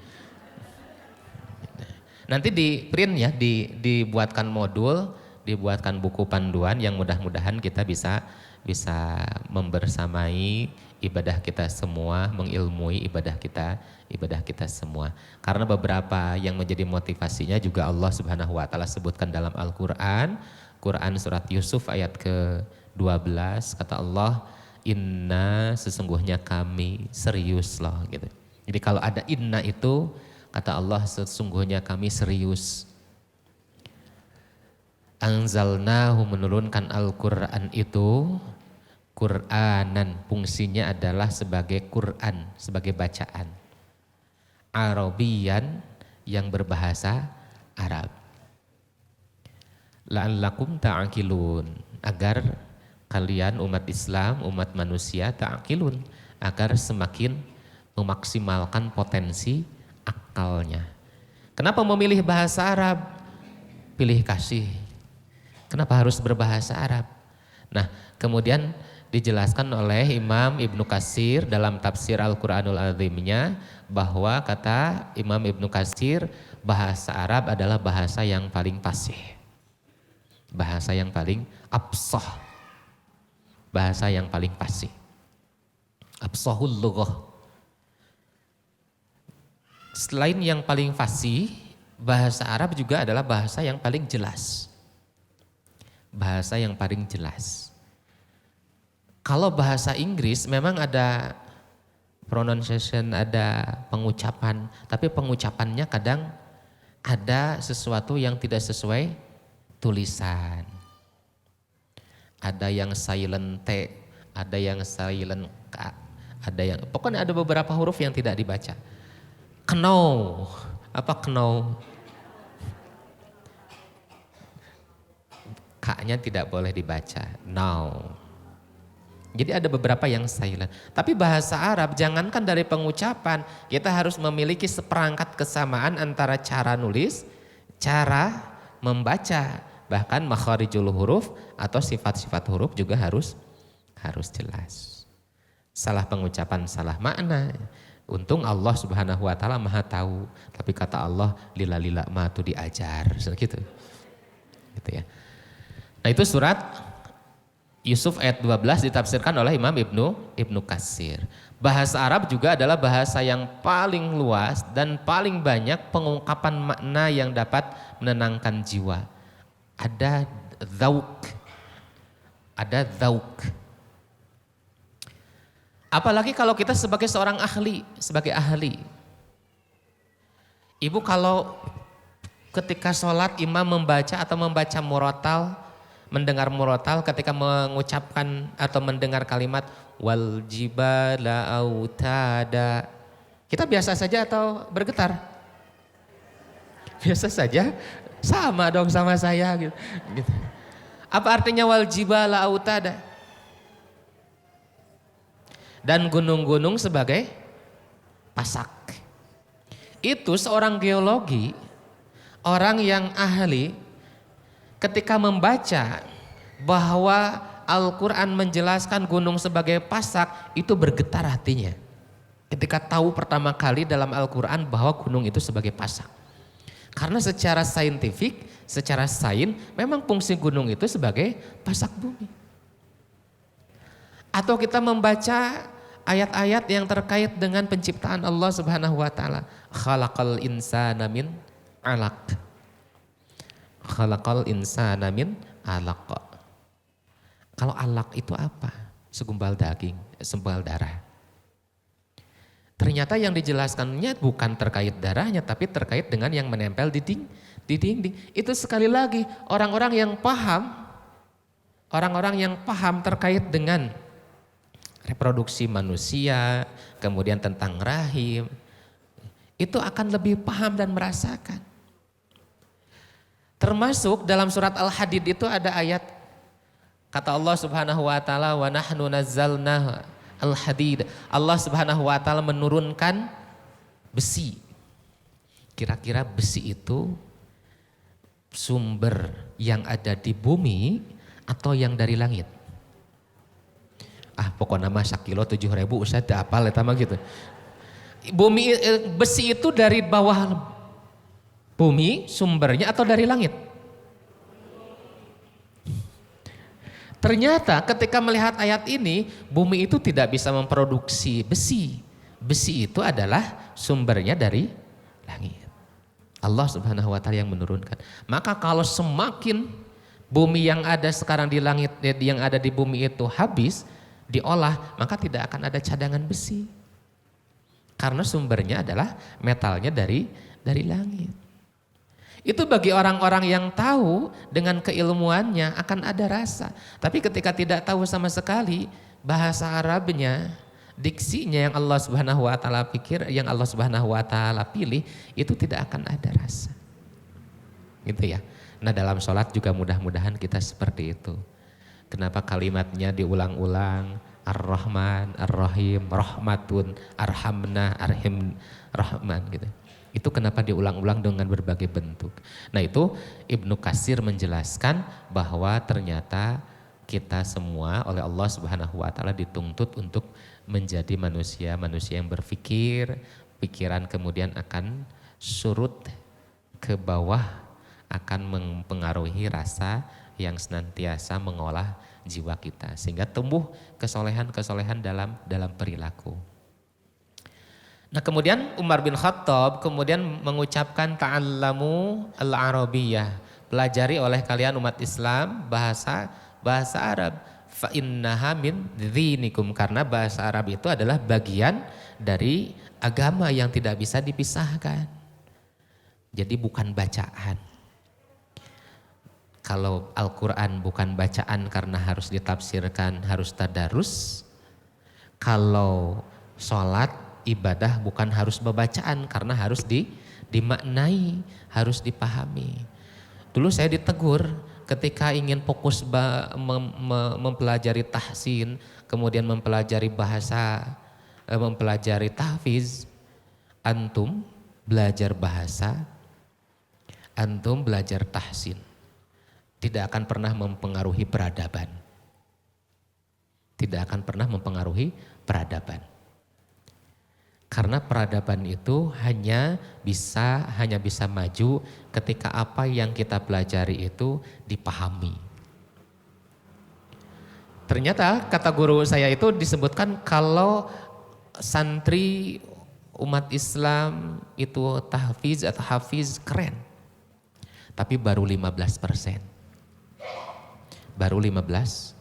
Nanti di print ya, dibuatkan modul, dibuatkan buku panduan yang mudah-mudahan kita bisa membersamai ibadah kita semua, mengilmui ibadah kita semua. Karena beberapa yang menjadi motivasinya juga Allah Subhanahu wa taala sebutkan dalam Al-Qur'an, Quran surat Yusuf ayat ke-12, kata Allah, inna sesungguhnya kami serius loh gitu. Jadi kalau ada inna itu kata Allah sesungguhnya kami serius. Anzalnahu menurunkan Al-Quran itu, Quranan fungsinya adalah sebagai Quran, sebagai bacaan. Arabian yang berbahasa Arab. La'allakum ta'aqilun, agar kalian umat Islam, umat manusia ta'aqilun, agar semakin memaksimalkan potensi akalnya. Kenapa memilih bahasa Arab? Pilih kasih. Kenapa harus berbahasa Arab? Nah, kemudian dijelaskan oleh Imam Ibnu Katsir dalam tafsir Al-Quranul Azimnya bahwa kata Imam Ibnu Katsir bahasa Arab adalah bahasa yang paling fasih. Bahasa yang paling absah, bahasa yang paling fasih. Absahul lughah. Selain yang paling fasih, bahasa Arab juga adalah bahasa yang paling jelas. Bahasa yang paling jelas. Kalau bahasa Inggris memang ada pronunciation, ada pengucapan, tapi pengucapannya kadang ada sesuatu yang tidak sesuai tulisan. Ada yang silent T, ada yang silent K, ada yang pokoknya ada beberapa huruf yang tidak dibaca. Know, apa know? K-nya tidak boleh dibaca. Now. Jadi ada beberapa yang silent. Tapi bahasa Arab jangankan dari pengucapan, kita harus memiliki seperangkat kesamaan antara cara nulis, cara membaca, bahkan makharijul huruf atau sifat-sifat huruf juga harus jelas. Salah pengucapan, salah makna. Untung Allah Subhanahu wa taala Maha tahu. Tapi kata Allah, lila ma tu diajar, gitu. Gitu ya. Nah, itu surat Yusuf ayat 12 ditafsirkan oleh Imam Ibnu Katsir. Bahasa Arab juga adalah bahasa yang paling luas dan paling banyak pengungkapan makna yang dapat menenangkan jiwa. Ada dzauk. Ada dzauk. Apalagi kalau kita sebagai seorang ahli, sebagai ahli. Ibu kalau ketika sholat imam membaca atau membaca murotal, mendengar murotal ketika mengucapkan atau mendengar kalimat wal jibala autada, kita biasa saja atau bergetar? Biasa saja, sama dong sama saya gitu. Apa artinya wal jibala autada? Dan gunung-gunung sebagai pasak. Itu seorang geologi, orang yang ahli, ketika membaca bahwa Al-Quran menjelaskan gunung sebagai pasak, itu bergetar hatinya. Ketika tahu pertama kali dalam Al-Quran bahwa gunung itu sebagai pasak. Karena secara saintifik, secara sains, memang fungsi gunung itu sebagai pasak bumi. Atau kita membaca ayat-ayat yang terkait dengan penciptaan Allah Subhanahu wa taala. Khalaqal insana min 'alaq. Khalaqal insana min 'alaq. Kalau alaq itu apa? Segumpal daging, segumpal darah. Ternyata yang dijelaskannya bukan terkait darahnya, tapi terkait dengan yang menempel di dinding. Itu sekali lagi orang-orang yang paham terkait dengan reproduksi manusia, kemudian tentang rahim, itu akan lebih paham dan merasakan. Termasuk dalam surat Al-Hadid itu ada ayat, kata Allah Subhanahu wa taala, wa nahnu nazzalna al-hadid. Allah Subhanahu wa taala menurunkan besi. Kira-kira besi itu sumber yang ada di bumi atau yang dari langit? Pokoknya mah sakilo 7.000 usah apal eta mah gitu. Besi itu dari bawah bumi sumbernya atau dari langit? Ternyata ketika melihat ayat ini, bumi itu tidak bisa memproduksi besi. Besi itu adalah sumbernya dari langit. Allah Subhanahu wa taala yang menurunkan. Maka kalau semakin bumi yang ada sekarang di langit, yang ada di bumi itu habis diolah, maka tidak akan ada cadangan besi. Karena sumbernya adalah metalnya dari langit. Itu bagi orang-orang yang tahu dengan keilmuannya akan ada rasa. Tapi ketika tidak tahu sama sekali bahasa Arabnya, diksinya yang Allah Subhanahu wa taala yang Allah Subhanahu wa taala pilih, itu tidak akan ada rasa. Gitu ya. Nah, dalam sholat juga mudah-mudahan kita seperti itu. Kenapa kalimatnya diulang-ulang? Ar-Rahman, Ar-Rahim, Rahmatun, Arhamna, Arhim, Rahman gitu. Itu kenapa diulang-ulang dengan berbagai bentuk. Nah, itu Ibnu Katsir menjelaskan bahwa ternyata kita semua oleh Allah Subhanahu wa taala dituntut untuk menjadi manusia yang berpikir, pikiran kemudian akan surut ke bawah, akan mempengaruhi rasa yang senantiasa mengolah jiwa kita sehingga tumbuh kesolehan dalam perilaku. Nah, kemudian Umar bin Khattab kemudian mengucapkan ta'allamu al-arabiyyah, pelajari oleh kalian umat Islam bahasa Arab, fa innaha min dinikum, karena bahasa Arab itu adalah bagian dari agama yang tidak bisa dipisahkan. Jadi bukan bacaan. Kalau Al-Quran bukan bacaan karena harus ditafsirkan, harus tadarus. Kalau sholat, ibadah bukan harus bacaan karena harus dimaknai, harus dipahami. Dulu saya ditegur ketika ingin fokus mempelajari tahsin, kemudian mempelajari bahasa, mempelajari tahfiz. Antum belajar bahasa, antum belajar tahsin, tidak akan pernah mempengaruhi peradaban. Tidak akan pernah mempengaruhi peradaban. Karena peradaban itu hanya bisa maju ketika apa yang kita pelajari itu dipahami. Ternyata kata guru saya itu disebutkan kalau santri umat Islam itu tahfiz atau hafiz keren. Tapi baru 15%. Baru 15%.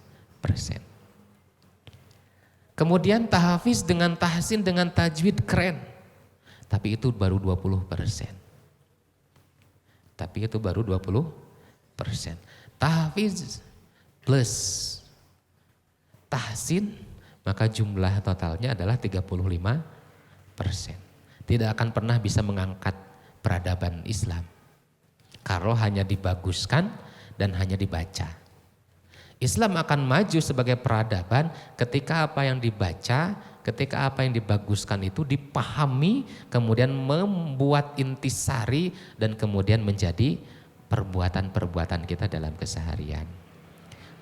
Kemudian tahfiz dengan tahsin dengan tajwid keren. Tapi itu baru 20%. Tapi itu baru 20%. Tahfiz plus tahsin, maka jumlah totalnya adalah 35%. Tidak akan pernah bisa mengangkat peradaban Islam kalau hanya dibaguskan dan hanya dibaca. Islam akan maju sebagai peradaban ketika apa yang dibaca, ketika apa yang dibaguskan itu dipahami, kemudian membuat intisari dan kemudian menjadi perbuatan-perbuatan kita dalam keseharian.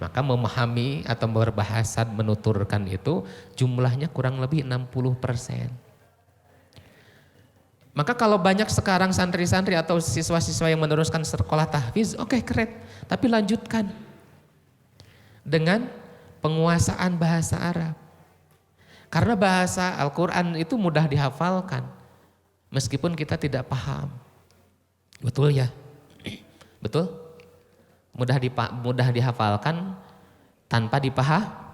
Maka memahami atau berbahasa menuturkan itu jumlahnya kurang lebih 60%. Maka kalau banyak sekarang santri-santri atau siswa-siswa yang meneruskan sekolah tahfiz, oke, keren. Tapi lanjutkan dengan penguasaan bahasa Arab. Karena bahasa Al-Quran itu mudah dihafalkan meskipun kita tidak paham. Betul ya? Betul? Mudah dihafalkan tanpa dipahami.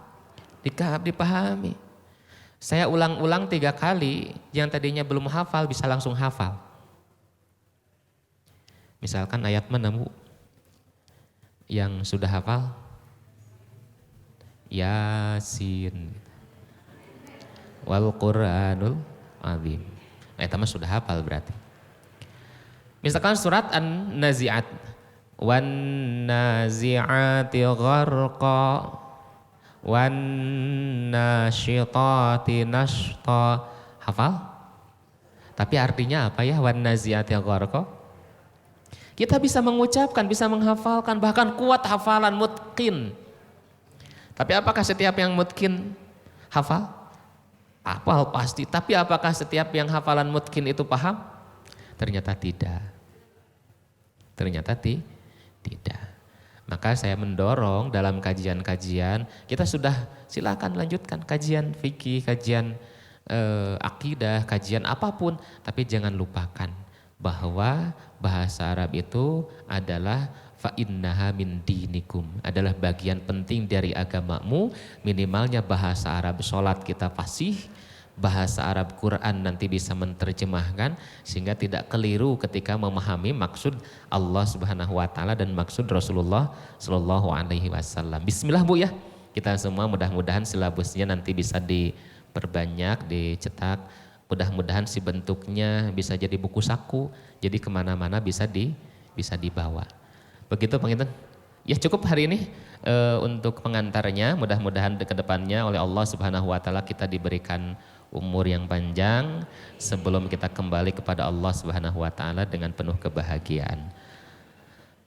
Saya ulang-ulang 3 kali, yang tadinya belum hafal bisa langsung hafal. Misalkan ayat mana Bu? Yang sudah hafal? Yasin. Wal Qur'anul Azim. Ayat mah sudah hafal berarti. Misalkan surat An-Nazi'at. Wan nazi'ati gharqa wan nasyitati nashta. Hafal? Tapi artinya apa ya wan nazi'ati gharqa? Kita bisa mengucapkan, bisa menghafalkan, bahkan kuat hafalan mutqin. Tapi apakah setiap yang mutqin hafal? Hafal pasti, tapi apakah setiap yang hafalan mutqin itu paham? Ternyata tidak. Ternyata tidak. Maka saya mendorong dalam kajian-kajian, kita sudah silakan lanjutkan kajian fikih, kajian akidah, kajian apapun, tapi jangan lupakan bahwa bahasa Arab itu adalah fa innaha min dinikum, adalah bagian penting dari agamamu. Minimalnya bahasa Arab sholat kita fasih, bahasa Arab Quran nanti bisa menerjemahkan sehingga tidak keliru ketika memahami maksud Allah Subhanahu wa taala dan maksud Rasulullah sallallahu alaihi wasallam. Bismillah Bu ya. Kita semua mudah-mudahan silabusnya nanti bisa diperbanyak, dicetak. Mudah-mudahan si bentuknya bisa jadi buku saku, jadi kemana-mana bisa dibawa. Begitu Panginten. Ya cukup hari ini untuk pengantarnya. Mudah-mudahan ke depannya oleh Allah Subhanahu wa taala kita diberikan umur yang panjang sebelum kita kembali kepada Allah Subhanahu wa taala dengan penuh kebahagiaan.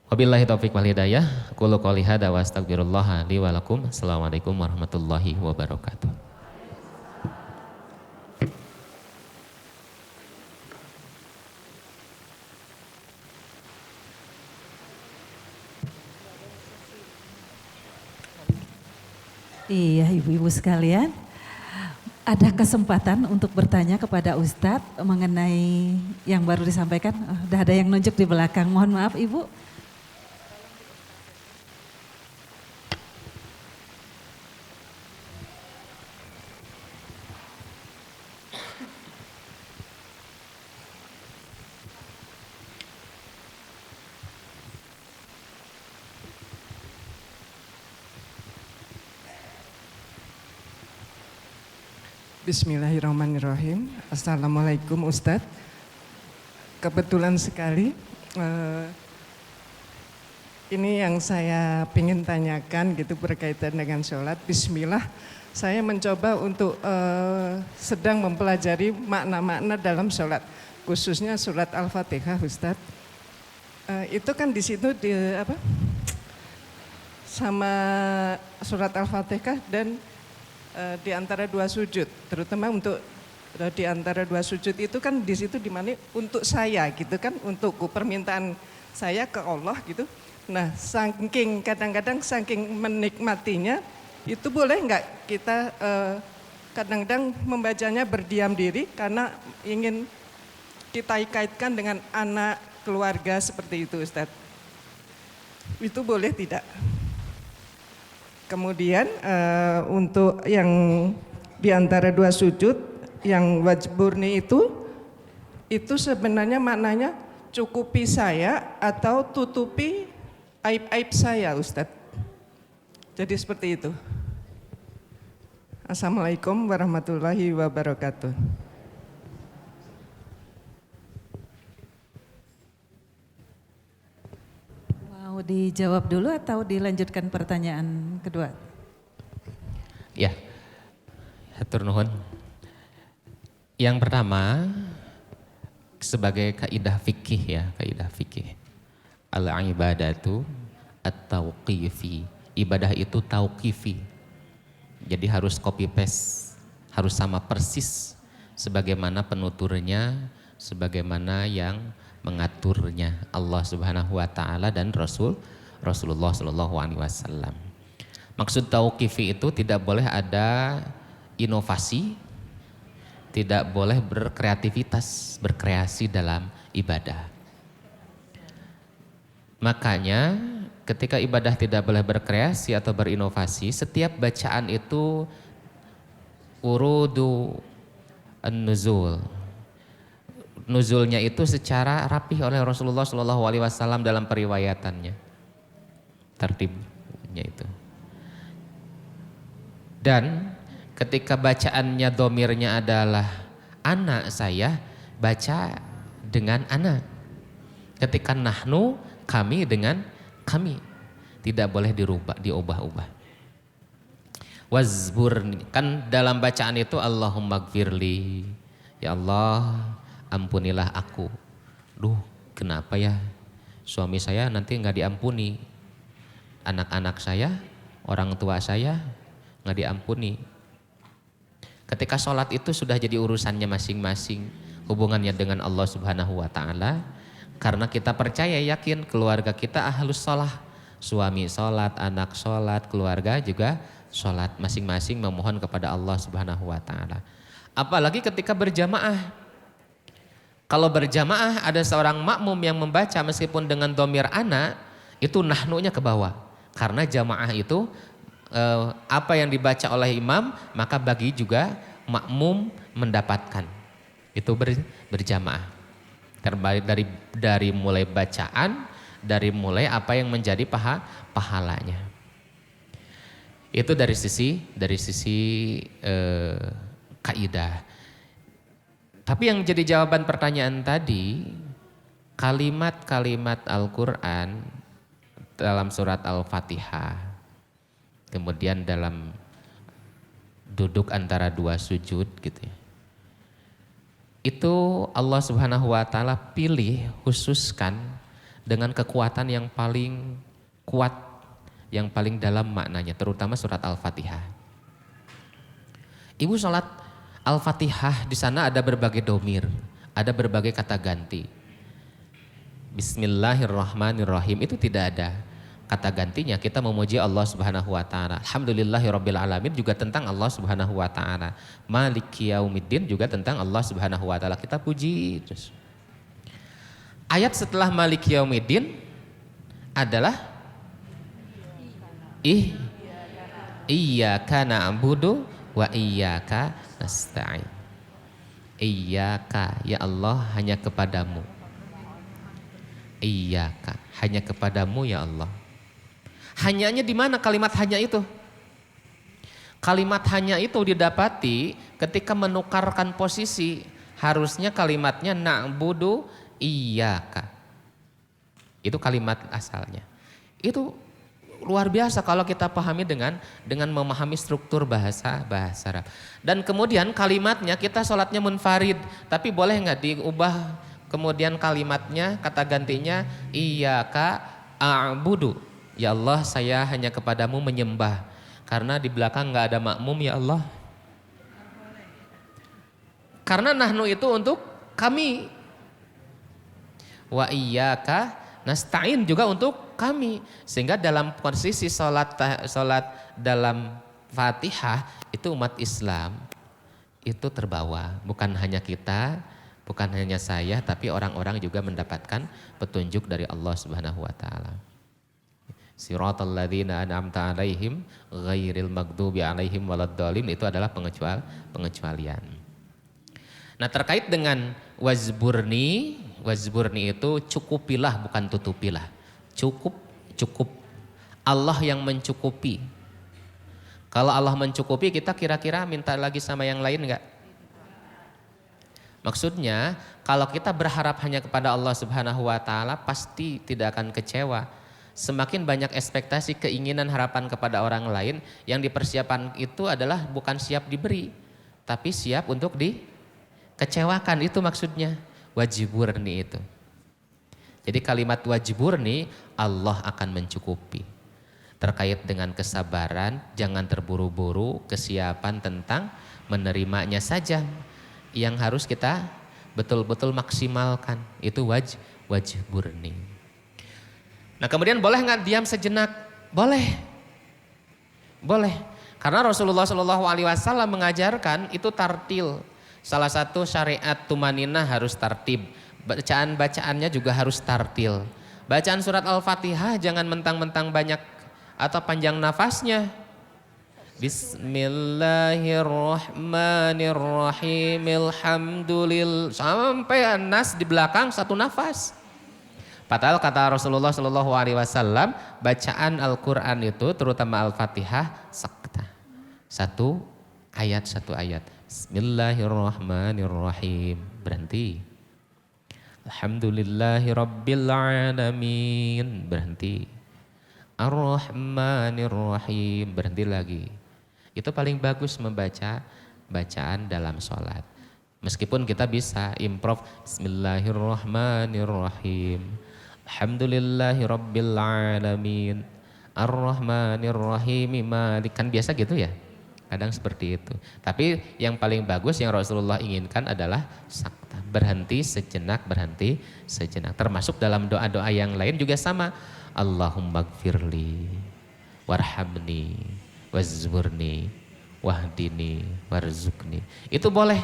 Wabillahi taufiq wal hidayah. Qulu qouli hadza wa astaghfirullah li wa lakum. Assalamualaikum warahmatullahi wabarakatuh. Iya, ibu-ibu sekalian, ada kesempatan untuk bertanya kepada Ustadz mengenai yang baru disampaikan. Udah ada yang nunjuk di belakang, mohon maaf Ibu. Bismillahirrahmanirrahim. Assalamualaikum Ustadz. Kebetulan sekali ini yang saya ingin tanyakan gitu berkaitan dengan sholat. Bismillah, saya mencoba untuk sedang mempelajari makna-makna dalam sholat, khususnya surat Al-Fatihah Ustadz. Itu kan di situ sama surat Al-Fatihah dan di antara 2 sujud, terutama untuk di antara 2 sujud itu kan di situ dimana untuk saya gitu kan, untuk permintaan saya ke Allah gitu. Nah, kadang-kadang saking menikmatinya Itu boleh nggak kita kadang-kadang membacanya berdiam diri karena ingin kita kaitkan dengan anak, keluarga seperti itu Ustadz. Itu boleh tidak? Kemudian untuk yang di antara dua sujud yang wajib murni itu sebenarnya maknanya cukupi saya atau tutupi aib-aib saya Ustadz. Jadi seperti itu. Assalamualaikum warahmatullahi wabarakatuh. Mau dijawab dulu atau dilanjutkan pertanyaan kedua? Ya, hatur nuhun. Yang pertama sebagai kaidah fikih ya, kaidah fikih. Al-ibadatu at-tauqifi. Ibadah itu tauqifi. Jadi harus copy paste, harus sama persis sebagaimana penuturnya, sebagaimana yang mengaturnya Allah Subhanahu wa taala dan Rasulullah sallallahu alaihi wasallam. Maksud tauqifi itu tidak boleh ada inovasi, tidak boleh berkreativitas, berkreasi dalam ibadah. Makanya ketika ibadah tidak boleh berkreasi atau berinovasi, setiap bacaan itu urudu an-nuzul. Nuzulnya itu secara rapih oleh Rasulullah Shallallahu Alaihi Wasallam dalam periwayatannya, tertibnya itu. Dan ketika bacaannya domirnya adalah anak saya, baca dengan anak. Ketika nahnu, kami dengan kami, tidak boleh dirubah, diubah-ubah. Wazburni, kan dalam bacaan itu Allahumma gfirli, ya Allah ampunilah aku. Duh, kenapa ya suami saya nanti nggak diampuni, anak-anak saya, orang tua saya nggak diampuni. Ketika sholat itu sudah jadi urusannya masing-masing, hubungannya dengan Allah Subhanahu wa taala. Karena kita percaya, yakin keluarga kita ahlus sholah, suami sholat, anak sholat, keluarga juga sholat, masing-masing memohon kepada Allah Subhanahu wa taala. Apalagi ketika berjamaah. Kalau berjamaah ada seorang makmum yang membaca meskipun dengan domir anak, itu nahnunya ke bawah. Karena jamaah itu apa yang dibaca oleh imam maka bagi juga makmum mendapatkan. Itu berjamaah. Terbaik dari mulai bacaan, dari mulai apa yang menjadi pahalanya. Itu dari sisi kaidah. Tapi yang jadi jawaban pertanyaan tadi, kalimat-kalimat Al-Quran dalam surat Al-Fatihah, kemudian dalam duduk antara dua sujud gitu ya. Itu Allah Subhanahu wa taala pilih, khususkan dengan kekuatan yang paling kuat, yang paling dalam maknanya, terutama surat Al-Fatihah. Ibu sholat Al-Fatihah, di sana ada berbagai domir, ada berbagai kata ganti. Bismillahirrahmanirrahim itu tidak ada kata gantinya. Kita memuji Allah Subhanahu wa taala. Alhamdulillahirabbil alamin juga tentang Allah Subhanahu wa taala. Maliki yaumiddin juga tentang Allah Subhanahu wa taala. Kita puji terus. Ayat setelah Maliki yaumiddin adalah iyyaka na'budu wa iyyaka nasta'in. Iyyaka, ya Allah, hanya kepadamu. Iyyaka, hanya kepadamu ya Allah. Hanyanya di mana kalimat hanya itu? Kalimat hanya itu didapati ketika menukarkan posisi. Harusnya kalimatnya na'budu iyyaka. Itu kalimat asalnya. Itu luar biasa kalau kita pahami dengan memahami struktur bahasa Arab. Dan kemudian kalimatnya kita sholatnya munfarid, tapi boleh nggak diubah kemudian kalimatnya, kata gantinya iyyaka a'budu. Ya Allah, saya hanya kepadamu menyembah. Karena di belakang nggak ada makmum ya Allah. Karena nahnu itu untuk kami. Wa iyyaka nasta'in juga untuk kami. Sehingga dalam posisi sholat dalam Fatihah itu umat Islam itu terbawa, bukan hanya kita, bukan hanya saya, tapi orang-orang juga mendapatkan petunjuk dari Allah Subhanahu wa taala. Siratal ladzina an'amta 'alaihim ghairil maghdubi 'alaihim waladdallin, itu adalah pengecualian. Nah, terkait dengan wazburni itu cukupilah bukan tutupilah. Cukup. Allah yang mencukupi. Kalau Allah mencukupi, kita kira-kira minta lagi sama yang lain enggak? Maksudnya, kalau kita berharap hanya kepada Allah Subhanahu wa taala, pasti tidak akan kecewa. Semakin banyak ekspektasi, keinginan, harapan kepada orang lain, yang dipersiapkan itu adalah bukan siap diberi, tapi siap untuk dikecewakan. Itu maksudnya wajiburni itu. Jadi kalimat wajiburni, Allah akan mencukupi. Terkait dengan kesabaran, jangan terburu-buru, kesiapan tentang menerimanya saja yang harus kita betul-betul maksimalkan. Itu wajiburni. Nah, kemudian boleh nggak diam sejenak? Boleh. Karena Rasulullah SAW mengajarkan itu tartil. Salah satu syariat tumaninah harus tartib. Bacaan-bacaannya juga harus tartil. Bacaan surat Al-Fatihah jangan mentang-mentang banyak atau panjang nafasnya. Bismillahirrahmanirrahim. Alhamdulillah sampai An-Nas di belakang satu nafas. Padahal kata Rasulullah SAW, bacaan Al-Quran itu terutama Al-Fatihah sakta. Satu ayat. Bismillahirrahmanirrahim. Berhenti. Alhamdulillahirrabbilalamin. Berhenti. Ar-Rahmanirrahim. Berhenti lagi. Itu paling bagus membaca bacaan dalam sholat. Meskipun kita bisa improv. Bismillahirrahmanirrahim. Alhamdulillahirrabbilalamin. Ar-Rahmanirrahim. Kan biasa gitu ya. Kadang seperti itu. Tapi yang paling bagus yang Rasulullah inginkan adalah sakta. Berhenti sejenak. Termasuk dalam doa-doa yang lain juga sama. Allahumma gfirli warhamni wazburni wahdini warzukni. Itu boleh.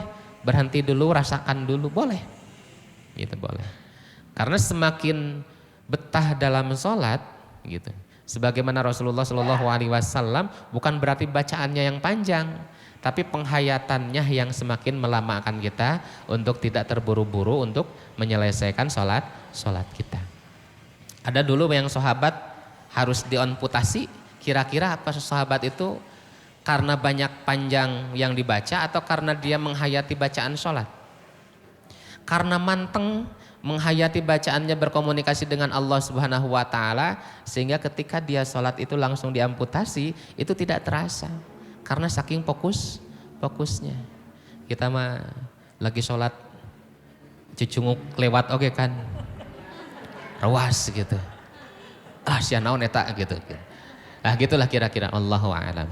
Berhenti dulu, rasakan dulu, boleh. Itu boleh. Karena semakin betah dalam sholat gitu. Sebagaimana Rasulullah SAW bukan berarti bacaannya yang panjang, tapi penghayatannya yang semakin melamakan kita untuk tidak terburu-buru untuk menyelesaikan sholat kita. Ada dulu yang sahabat harus diamputasi, kira-kira apa sahabat itu karena banyak panjang yang dibaca atau karena dia menghayati bacaan sholat? Karena manteng menghayati bacaannya, berkomunikasi dengan Allah Subhanahu wa taala, sehingga ketika dia sholat itu langsung diamputasi, itu tidak terasa karena saking fokusnya. Kita mah lagi sholat cucunguk lewat oke kan, rawas gitu, sia naon eta gitu. Nah gitulah kira-kira. Allahu a'lam.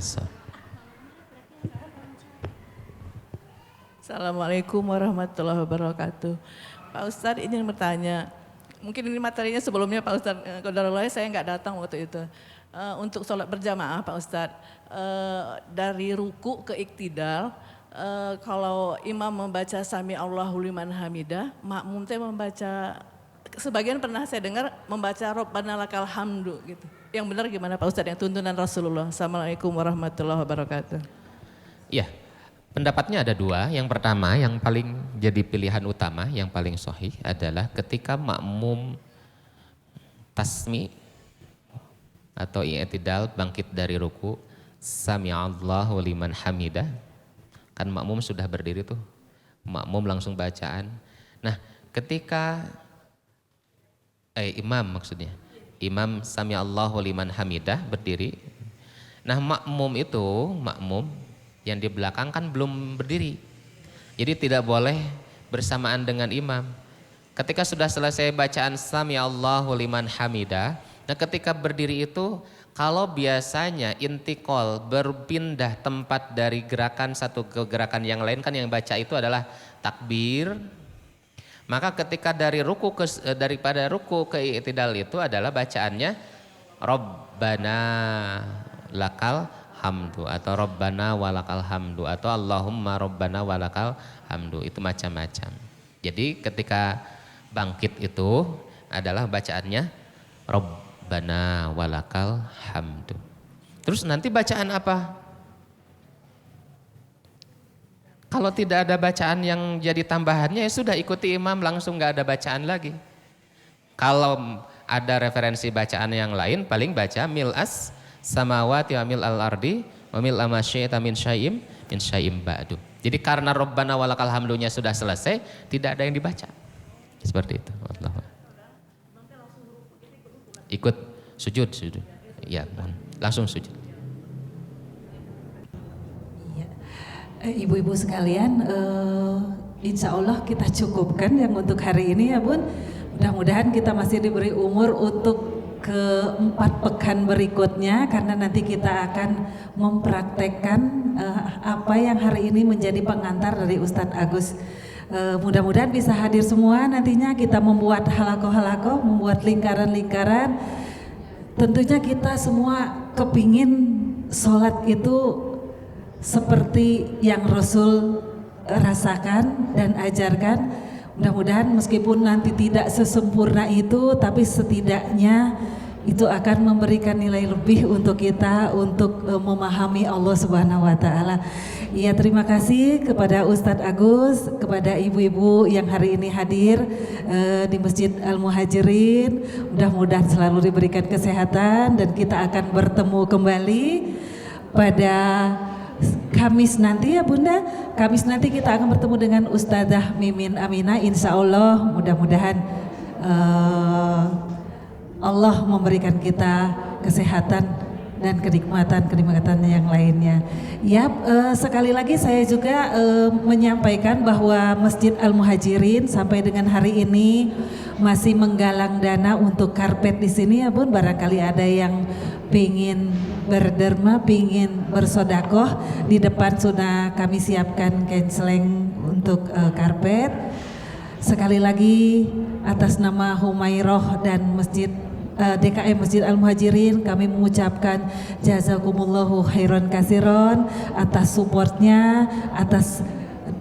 Assalamualaikum warahmatullahi wabarakatuh. Pak Ustadz ingin bertanya, mungkin ini materinya sebelumnya Pak Ustadz, qadarullah saya nggak datang waktu itu. Untuk sholat berjamaah Pak Ustadz, dari ruku ke iktidal, kalau imam membaca sami Allahu liman hamidah, makmum teh membaca, sebagian pernah saya dengar membaca Rabbana lakal hamdu gitu. Yang benar gimana Pak Ustadz, yang tuntunan Rasulullah? Assalamualaikum warahmatullahi wabarakatuh. Iya. Pendapatnya ada dua. Yang pertama yang paling jadi pilihan utama, yang paling sahih adalah ketika makmum tasmi atau i'tidal bangkit dari ruku, sami'allahu liman hamidah. Kan makmum sudah berdiri tuh. Makmum langsung bacaan. Nah, ketika imam maksudnya. Imam sami'allahu liman hamidah berdiri. Nah, makmum yang di belakang kan belum berdiri. Jadi tidak boleh bersamaan dengan imam. Ketika sudah selesai bacaan sami Allahu liman hamidah, nah ketika berdiri itu kalau biasanya intikal berpindah tempat dari gerakan satu ke gerakan yang lain, kan yang baca itu adalah takbir. Maka ketika daripada ruku ke i'tidal itu adalah bacaannya Rabbana lakal hamdu atau Rabbana walakal hamdu atau Allahumma Rabbana walakal hamdu, itu macam-macam. Jadi ketika bangkit itu adalah bacaannya Rabbana walakal hamdu. Terus nanti bacaan apa? Kalau tidak ada bacaan yang jadi tambahannya ya sudah ikuti imam langsung, nggak ada bacaan lagi. Kalau ada referensi bacaan yang lain paling baca mil'as samawati wa mil'al ardi wa mil'a ma syi'ta min syai'im ba'du. Jadi karena Rabbana walakal hamdunya sudah selesai, tidak ada yang dibaca. Seperti itu. Ikut sujud. Ya, langsung sujud. Ibu-ibu sekalian, insya Allah kita cukupkan yang untuk hari ini ya Bun. Mudah-mudahan kita masih diberi umur untuk ke 4 pekan berikutnya, karena nanti kita akan mempraktekkan apa yang hari ini menjadi pengantar dari Ustadz Agus. Mudah-mudahan bisa hadir semua, nantinya kita membuat halako-halako, membuat lingkaran-lingkaran. Tentunya kita semua kepingin sholat itu seperti yang Rasul rasakan dan ajarkan. Mudah-mudahan meskipun nanti tidak sesempurna itu, tapi setidaknya itu akan memberikan nilai lebih untuk kita untuk memahami Allah Subhanahu wa taala. Ya, terima kasih kepada Ustadz Agus, kepada ibu-ibu yang hari ini hadir di Masjid Al-Muhajirin. Mudah-mudahan selalu diberikan kesehatan dan kita akan bertemu kembali pada Kamis nanti ya Bunda. Kamis nanti kita akan bertemu dengan Ustadzah Mimin Aminah. Insya Allah mudah-mudahan Allah memberikan kita kesehatan dan kenikmatan yang lainnya. Ya, sekali lagi saya juga menyampaikan bahwa Masjid Al-Muhajirin sampai dengan hari ini masih menggalang dana untuk karpet di sini ya Bun. Barangkali ada yang pingin berderma, pingin bersodakoh, di depan sudah kami siapkan kenceleng untuk karpet. Sekali lagi atas nama Humairoh dan Masjid DKM Masjid Al-Muhajirin kami mengucapkan jazakumullahu khairan kasiron atas supportnya, atas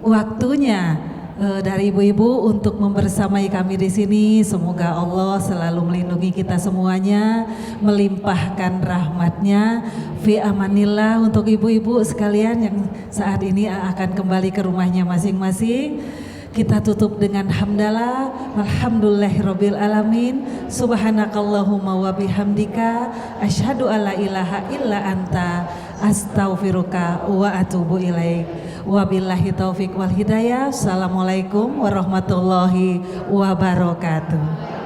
waktunya dari ibu-ibu untuk membersamai kami di sini. Semoga Allah selalu melindungi kita semuanya, melimpahkan rahmatnya. Fi amanillah untuk ibu-ibu sekalian yang saat ini akan kembali ke rumahnya masing-masing. Kita tutup dengan hamdalah, alhamdulillahirabbil alamin, subhanakallahumma wa bihamdika, asyhadu alla ilaha illa anta, astaghfiruka wa atubu ilaik. Wabillahi taufik wal hidayah. Assalamualaikum warahmatullahi wabarakatuh.